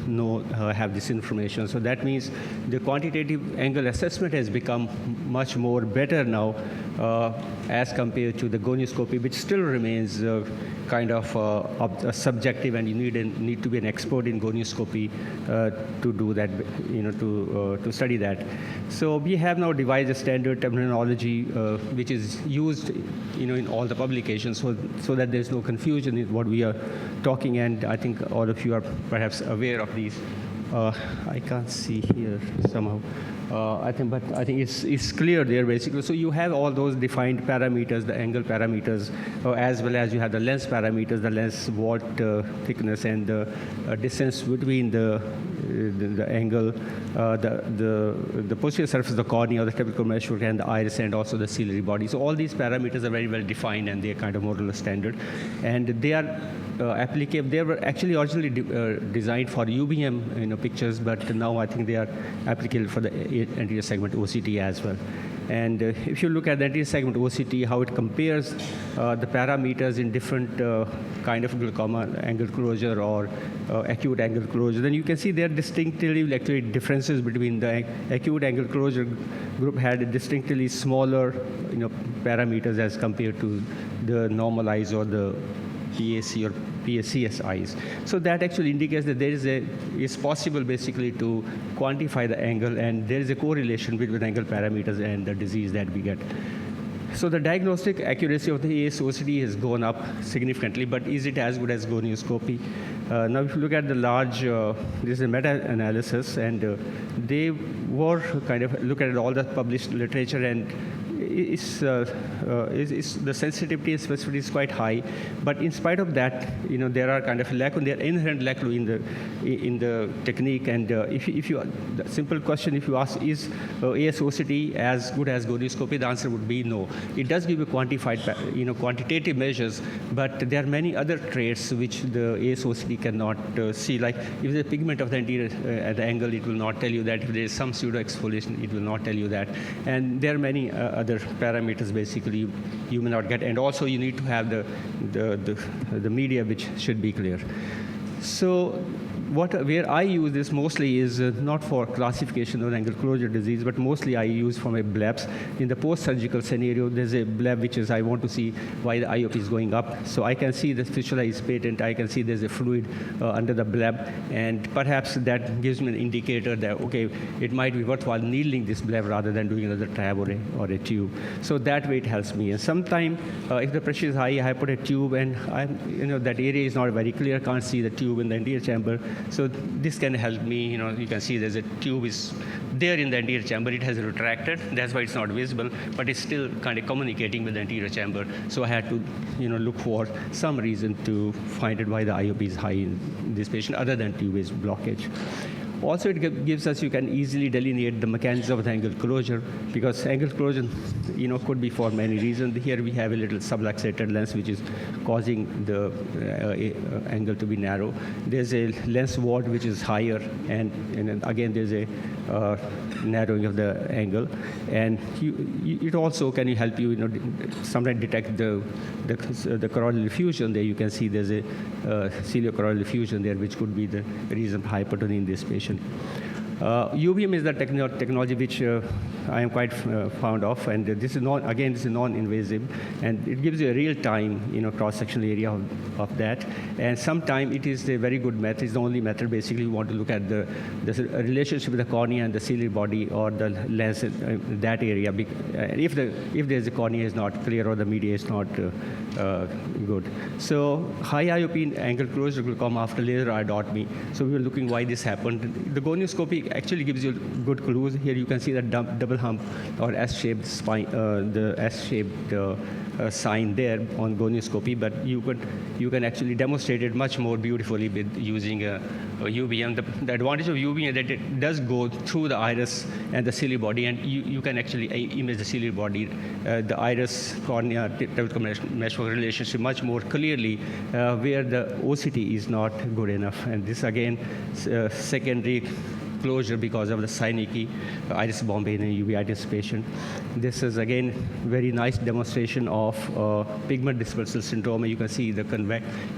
have this information. So that means the quantitative angle assessment has become much more better now as compared to the gonioscopy, which still remains kind of subjective, and you need to be an expert in gonioscopy to do that, to study that. So we have now devised a standard terminology which is used, in all the publications, so that there's no confusion in what we are talking. And I think all of you are perhaps aware of these. I can't see here somehow. I think it's clear there basically. So you have all those defined parameters, the angle parameters, as well as you have the lens parameters, the lens vault thickness, and the distance between the angle, the posterior surface of the cornea, the typical measure, and the iris, and also the ciliary body. So all these parameters are very well defined, and they are kind of more or less standard, and they are applicable. They were actually originally designed for UBM pictures, but now I think they are applicable for the anterior segment OCT as well. And if you look at the anterior segment OCT, how it compares the parameters in different kind of glaucoma, angle closure or acute angle closure, then you can see there are distinctly actually differences between the acute angle closure group had distinctly smaller parameters as compared to the normal eyes or the PAC or PACS eyes. So that actually indicates that it's possible basically to quantify the angle, and there is a correlation between angle parameters and the disease that we get. So the diagnostic accuracy of the ASOCD has gone up significantly, but is it as good as gonioscopy? Now, if you look at the large, this is a meta-analysis, and they were kind of look at all the published literature, and the sensitivity and specificity is quite high, but in spite of that, there are kind of inherent lack in the technique. And the simple question, if you ask, is ASOCD as good as gonioscopy? The answer would be no. It does give you quantitative measures, but there are many other traits which the ASOCD cannot see. Like if the pigment of the anterior at the angle, it will not tell you that. If there is some pseudo exfoliation, it will not tell you that. And there are many other parameters basically you may not get, and also you need to have the media which should be clear. So where I use this mostly is not for classification of angle closure disease, but mostly I use for my blebs. In the post-surgical scenario, there's a bleb which is I want to see why the IOP is going up. So I can see the fistula is patent. I can see there's a fluid under the bleb, and perhaps that gives me an indicator that, okay, it might be worthwhile needling this bleb rather than doing another tab or a tube. So that way it helps me. And sometimes if the pressure is high, I put a tube, and that area is not very clear. Can't see the tube in the anterior chamber. So this can help me. You can see there's a tube is there in the anterior chamber. It has retracted. That's why it's not visible, but it's still kind of communicating with the anterior chamber. So I had to, look for some reason to find out why the IOP is high in this patient, other than tube-based blockage. Also, it gives us, you can easily delineate the mechanism of the angle closure, because angle closure, could be for many reasons. Here we have a little subluxated lens which is causing the angle to be narrow. There's a lens ward which is higher, and again there's a narrowing of the angle. And it also can help you, sometimes detect the choroidal effusion. There you can see there's a ciliochoroidal effusion there, which could be the reason for hypertony in this patient. UVM is the technology which I am quite fond of, and this is non-invasive, and it gives you a real-time, cross-sectional area of that. And sometimes it is a very good method. It's the only method. Basically, you want to look at the relationship with the cornea and the ciliary body, or the lens in that area. If there's a cornea is not clear or the media is not good. So high IOP angle closure glaucoma after laser iodotomy. So we were looking why this happened. The gonioscopy actually gives you good clues. Here you can see the double hump or S-shaped spine, the S-shaped sign there on gonioscopy, but you can actually demonstrate it much more beautifully with using a UVM. The advantage of UVM is that it does go through the iris and the ciliary body, and you can actually image the ciliary body, the iris cornea typical mesh relationship much more clearly, where the OCT is not good enough. And this again secondary closure because of the synechiae, iris bombay in a uveitis patient. This is again very nice demonstration of pigment dispersal syndrome. You can see the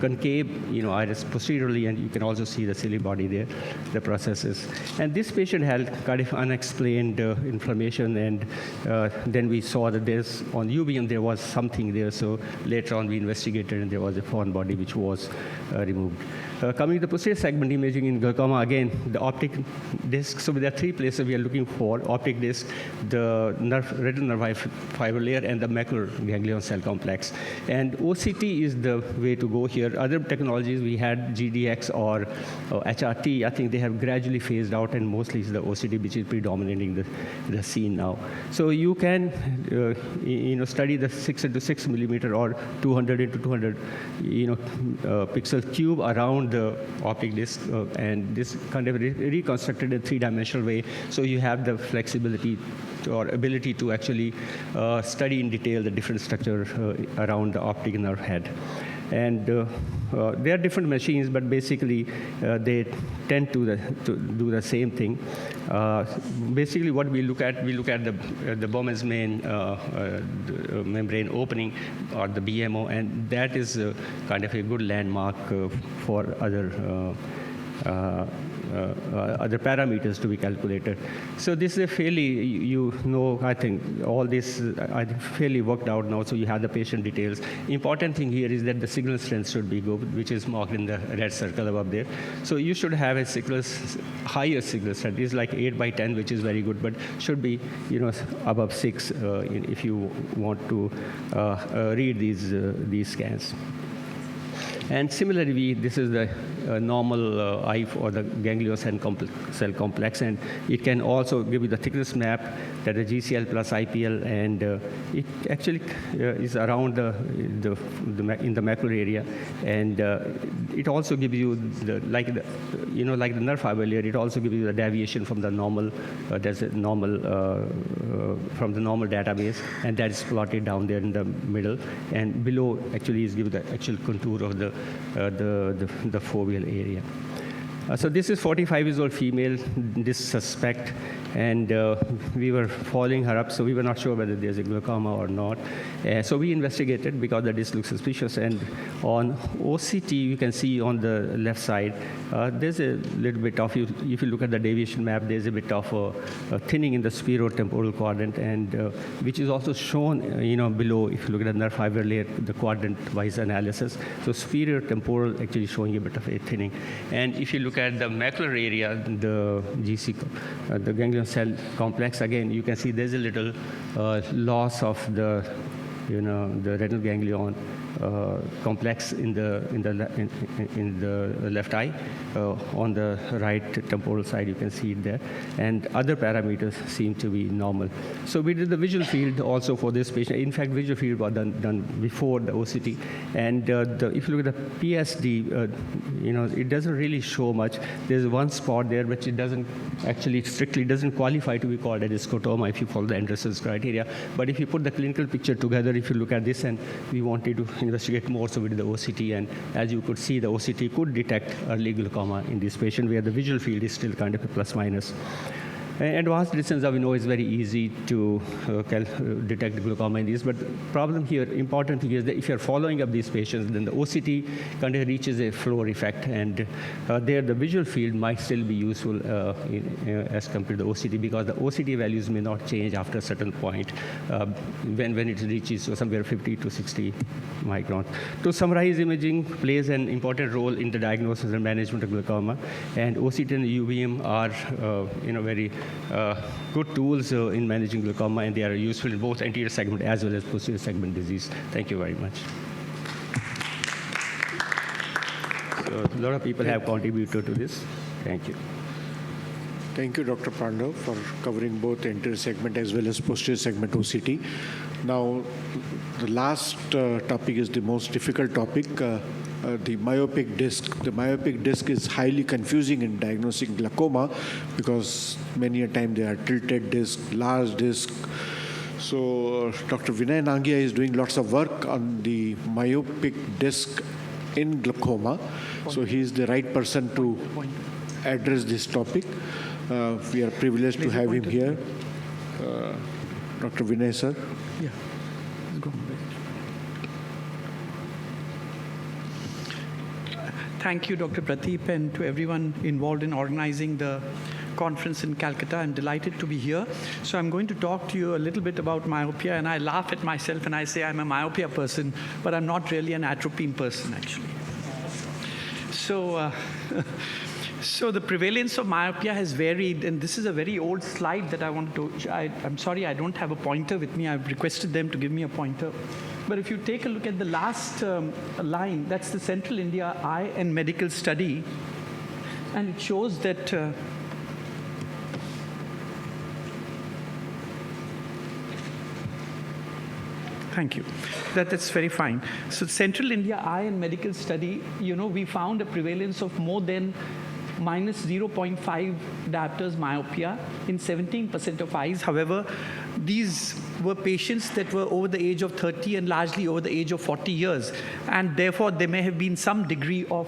concave, iris posteriorly, and you can also see the ciliary body there, the processes. And this patient had kind of unexplained inflammation, and then we saw that there's on UVM there was something there. So later on we investigated, and there was a foreign body which was removed. Coming to the posterior segment imaging in glaucoma, again, the optic disc. So there are three places we are looking for: optic disc, the retinal nerve fiber layer, and the macular ganglion cell complex. And OCT is the way to go here. Other technologies, we had GDX or HRT. I think they have gradually phased out, and mostly it's the OCT which is predominating the scene now. So you can study the 6 into 6 millimeter or 200 into 200 pixel cube around the optic disc, and this kind of reconstructed in three-dimensional way. So you have the flexibility or ability to actually study in detail the different structure around the optic nerve head. And they are different machines, but basically they tend to do the same thing. Basically, what we look at the Bowman's main membrane opening, or the BMO, and that is kind of a good landmark for other other parameters to be calculated. So this is a fairly, I think all this I think fairly worked out now. So you have the patient details. Important thing here is that the signal strength should be good, which is marked in the red circle above there. So you should have a higher signal strength. It's like 8/10, which is very good, but should be above 6 if you want to read these scans. And similarly, this is the normal eye or the ganglion cell complex, and it can also give you the thickness map, that is GCL plus IPL, and it actually is around in the macular area, and it also gives you like the nerve fiber layer. It also gives you the deviation from the normal. There's a normal from the normal database, and that is plotted down there in the middle, and below actually is given the actual contour of the foveal area. So this is 45 years old female, this suspect, and we were following her up, so we were not sure whether there's a glaucoma or not. So we investigated because the disc looks suspicious, and on OCT you can see on the left side there's a little bit of, if you look at the deviation map, there's a bit of a thinning in the superior-temporal quadrant, and which is also shown below if you look at the nerve fiber layer, the quadrant-wise analysis. So superior-temporal actually showing a bit of a thinning. And if you look at the macular area, the GC, the ganglion cell complex, again, you can see there's a little loss of the retinal ganglion complex in the left eye. On the right temporal side, you can see it there. And other parameters seem to be normal. So we did the visual field also for this patient. In fact, visual field was done before the OCT. And if you look at the PSD, it doesn't really show much. There's one spot there, which it doesn't actually strictly doesn't qualify to be called a scotoma if you follow the Anderson's criteria. But if you put the clinical picture together, if you look at this, and we wanted to investigate more, so we did the OCT, and as you could see, the OCT could detect early glaucoma in this patient, where the visual field is still kind of a plus minus. Advanced distance, we know, is very easy to detect glaucoma in these. But the problem here, important thing is that if you're following up these patients, then the OCT kind of reaches a floor effect, and there the visual field might still be useful as compared to the OCT, because the OCT values may not change after a certain point when it reaches somewhere 50 to 60 microns. To summarize, imaging plays an important role in the diagnosis and management of glaucoma, and OCT and UVM are very good tools in managing glaucoma, and they are useful in both anterior segment as well as posterior segment disease. Thank you very much. So a lot of people have contributed to this. Thank you. Thank you, Dr. Pandav, for covering both anterior segment as well as posterior segment OCT. Now, the last topic is the most difficult topic, the myopic disc. The myopic disc is highly confusing in diagnosing glaucoma because many a time they are tilted disc, large disc. So Dr. Vinay Nangia is doing lots of work on the myopic disc in glaucoma. So he is the right person to address this topic. We are privileged to have him here. Dr. Vinay, sir. Yeah, let's go. Thank you, Dr. Prateep, and to everyone involved in organizing the conference in Calcutta. I'm delighted to be here. So I'm going to talk to you a little bit about myopia, and I laugh at myself and I say I'm a myopia person, but I'm not really an atropine person, actually. So, so the prevalence of myopia has varied, and this is a very old slide that I wanted to, I'm sorry I don't have a pointer with me. I've requested them to give me a pointer. But if you take a look at the last line, that's the Central India Eye and Medical Study, and it shows that thank you. That's very fine. So Central India Eye and Medical Study, we found a prevalence of more than minus 0.5 diopters myopia in 17% of eyes. However, these were patients that were over the age of 30 and largely over the age of 40 years. And therefore, there may have been some degree of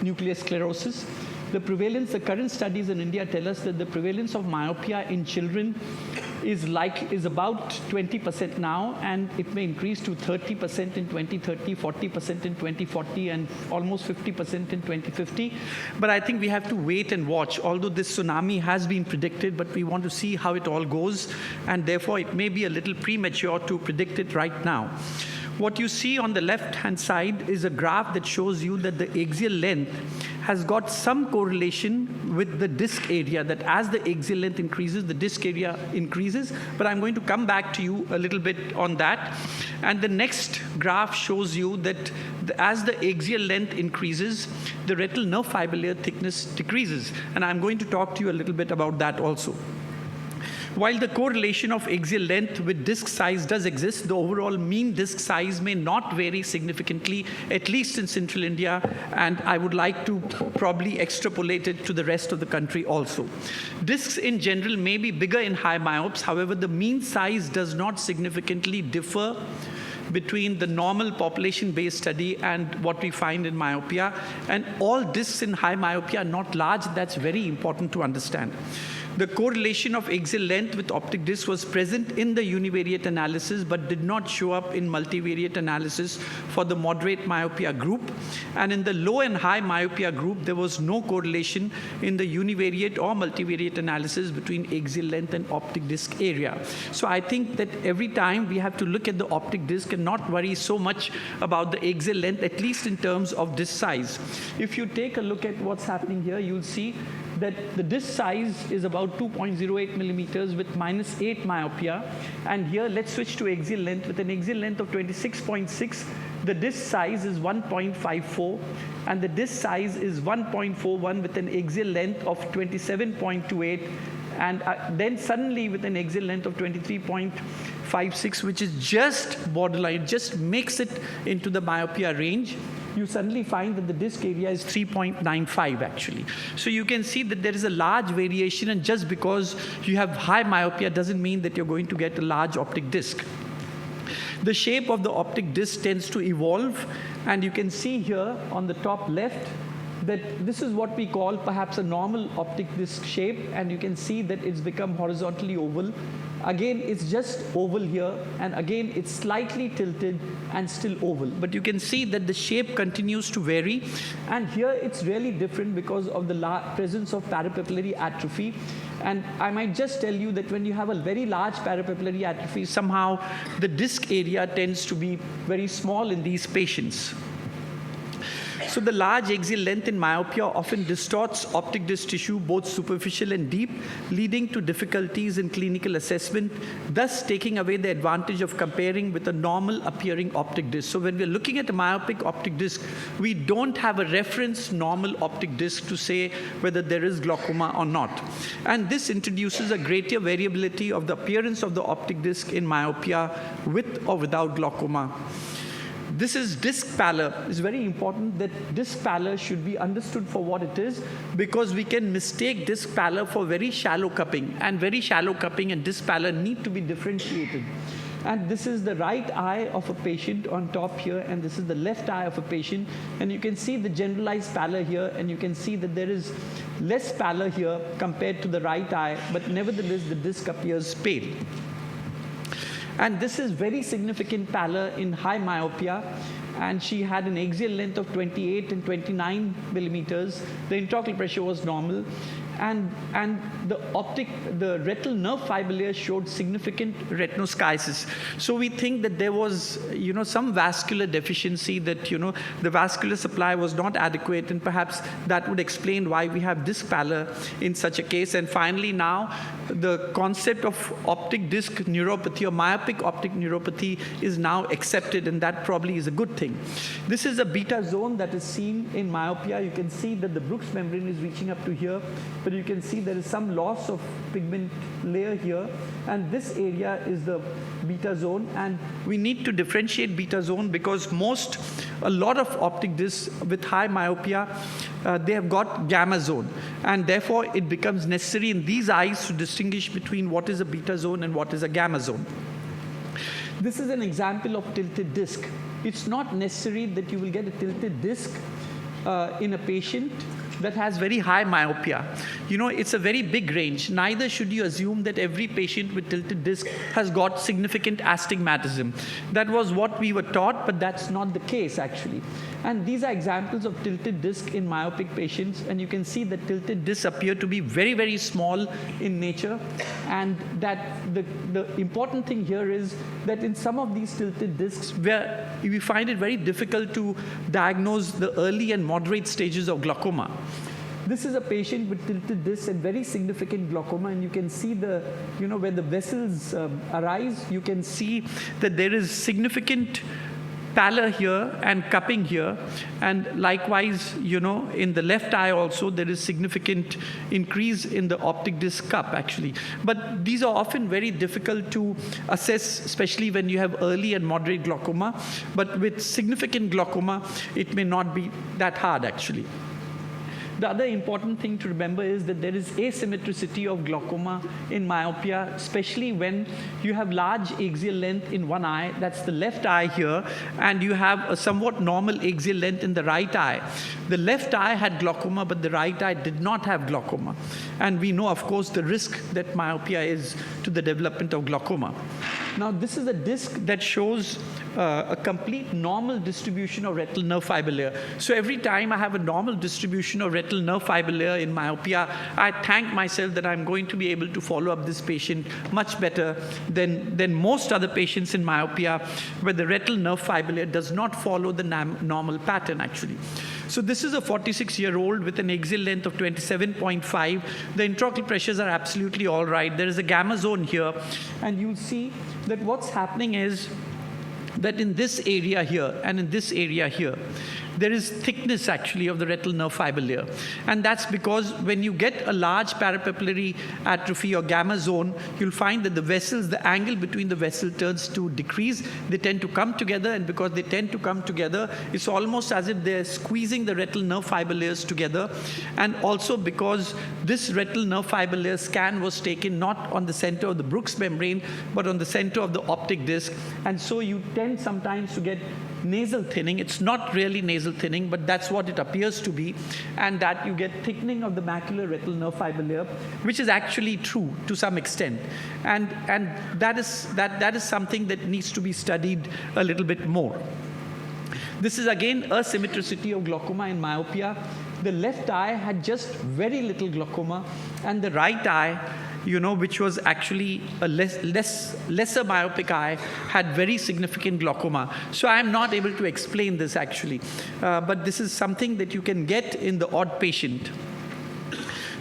nuclear sclerosis. The prevalence, the current studies in India tell us that the prevalence of myopia in children is about 20% now, and it may increase to 30% in 2030, 40% in 2040, and almost 50% in 2050. But I think we have to wait and watch. Although this tsunami has been predicted, but we want to see how it all goes, and therefore it may be a little premature to predict it right now. What you see on the left-hand side is a graph that shows you that the axial length has got some correlation with the disk area, that as the axial length increases, the disk area increases. But I'm going to come back to you a little bit on that. And the next graph shows you that as the axial length increases, the retinal nerve fiber layer thickness decreases. And I'm going to talk to you a little bit about that also. While the correlation of axial length with disc size does exist, the overall mean disc size may not vary significantly, at least in central India, and I would like to probably extrapolate it to the rest of the country also. Discs in general may be bigger in high myopes, however, the mean size does not significantly differ between the normal population-based study and what we find in myopia. And all discs in high myopia are not large. That's very important to understand. The correlation of axial length with optic disc was present in the univariate analysis, but did not show up in multivariate analysis for the moderate myopia group. And in the low and high myopia group, there was no correlation in the univariate or multivariate analysis between axial length and optic disc area. So I think that every time we have to look at the optic disc and not worry so much about the axial length, at least in terms of disc size. If you take a look at what's happening here, you'll see that the disc size is about 2.08 millimeters with -8 myopia. And here, let's switch to axial length. With an axial length of 26.6, the disc size is 1.54, and the disc size is 1.41 with an axial length of 27.28. And then suddenly with an axial length of 23.56, which is just borderline, just makes it into the myopia range, you suddenly find that the disc area is 3.95 actually. So you can see that there is a large variation, and just because you have high myopia doesn't mean that you're going to get a large optic disc. The shape of the optic disc tends to evolve, and you can see here on the top left that this is what we call perhaps a normal optic disc shape, and you can see that it's become horizontally oval. Again, it's just oval here, and again, it's slightly tilted and still oval. But you can see that the shape continues to vary, and here it's really different because of the presence of parapapillary atrophy. And I might just tell you that when you have a very large parapapillary atrophy, somehow the disc area tends to be very small in these patients. So the large axial length in myopia often distorts optic disc tissue, both superficial and deep, leading to difficulties in clinical assessment, thus taking away the advantage of comparing with a normal appearing optic disc. So when we're looking at a myopic optic disc, we don't have a reference normal optic disc to say whether there is glaucoma or not. And this introduces a greater variability of the appearance of the optic disc in myopia with or without glaucoma. This is disc pallor. It's very important that disc pallor should be understood for what it is, because we can mistake disc pallor for very shallow cupping, and very shallow cupping and disc pallor need to be differentiated. And this is the right eye of a patient on top here, and this is the left eye of a patient, and you can see the generalized pallor here, and you can see that there is less pallor here compared to the right eye, but nevertheless the disc appears pale. And this is very significant pallor in high myopia. And she had an axial length of 28 and 29 millimeters. The intraocular pressure was normal. And the retinal nerve fiber layer showed significant retinoschisis. So we think that there was, some vascular deficiency, that, the vascular supply was not adequate, and perhaps that would explain why we have disc pallor in such a case. And finally now, the concept of optic disc neuropathy or myopic optic neuropathy is now accepted, and that probably is a good thing. This is a beta zone that is seen in myopia. You can see that the Brooks membrane is reaching up to here, but you can see there is some loss of pigment layer here, and this area is the beta zone. And we need to differentiate beta zone because a lot of optic discs with high myopia, they have got gamma zone, and therefore it becomes necessary in these eyes to distinguish between what is a beta zone and what is a gamma zone. This is an example of tilted disc. It's not necessary that you will get a tilted disc in a patient that has very high myopia. It's a very big range. Neither should you assume that every patient with tilted disc has got significant astigmatism. That was what we were taught, but that's not the case actually. And these are examples of tilted disc in myopic patients, and you can see that tilted discs appear to be very, very small in nature, and that the important thing here is that in some of these tilted discs, where we find it very difficult to diagnose the early and moderate stages of glaucoma. This is a patient with tilted discs and very significant glaucoma, and you can see where the vessels arise, you can see that there is significant pallor here and cupping here, and likewise, in the left eye also there is significant increase in the optic disc cup actually. But these are often very difficult to assess, especially when you have early and moderate glaucoma. But with significant glaucoma, it may not be that hard actually. The other important thing to remember is that there is asymmetricity of glaucoma in myopia, especially when you have large axial length in one eye, that's the left eye here, and you have a somewhat normal axial length in the right eye. The left eye had glaucoma, but the right eye did not have glaucoma. And we know, of course, the risk that myopia is to the development of glaucoma. Now, this is a disc that shows a complete normal distribution of retinal nerve fiber layer. So every time I have a normal distribution of retinal nerve fiber layer in myopia, I thank myself that I'm going to be able to follow up this patient much better than most other patients in myopia, where the retinal nerve fiber layer does not follow the normal pattern actually. So this is a 46-year-old with an axial length of 27.5. The intraocular pressures are absolutely all right. There is a gamma zone here, and you'll see that what's happening is that in this area here and in this area here, there is thickness actually of the retinal nerve fiber layer. And that's because when you get a large parapapillary atrophy or gamma zone, you'll find that the vessels, the angle between the vessel turns to decrease. They tend to come together, and because they tend to come together, it's almost as if they're squeezing the retinal nerve fiber layers together. And also because this retinal nerve fiber layer scan was taken not on the center of the Brooks membrane, but on the center of the optic disc. And so you tend sometimes to get nasal thinning. It's not really nasal thinning, but that's what it appears to be, and that you get thickening of the macular retinal nerve fiber layer, which is actually true to some extent, and that is something that needs to be studied a little bit more. This is again asymmetricity of glaucoma in myopia. The left eye had just very little glaucoma, and the right eye, which was actually a lesser myopic eye, had very significant glaucoma. So I am not able to explain this actually, but this is something that you can get in the odd patient.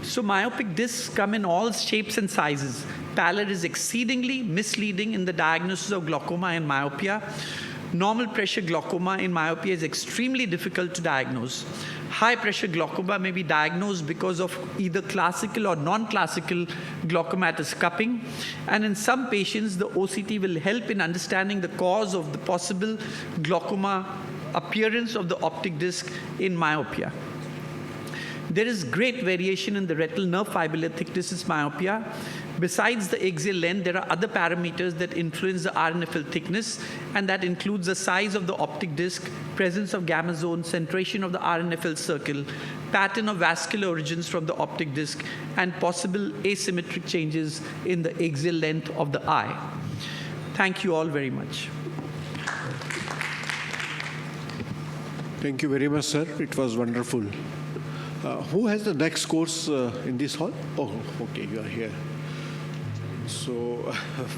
So myopic discs come in all shapes and sizes. Pallor is exceedingly misleading in the diagnosis of glaucoma and myopia. Normal pressure glaucoma in myopia is extremely difficult to diagnose. High pressure glaucoma may be diagnosed because of either classical or non-classical glaucomatous cupping. And in some patients, the OCT will help in understanding the cause of the possible glaucoma appearance of the optic disc in myopia. There is great variation in the retinal nerve fiber layer thickness in myopia. Besides the axial length, there are other parameters that influence the RNFL thickness, and that includes the size of the optic disc, presence of gamma zone, centration of the RNFL circle, pattern of vascular origins from the optic disc, and possible asymmetric changes in the axial length of the eye. Thank you all very much. Thank you very much, sir. It was wonderful. Who has the next course in this hall? Oh, okay, you are here. So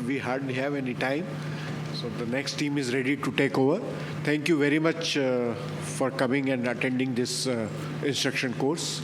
we hardly have any time. So the next team is ready to take over. Thank you very much for coming and attending this instruction course.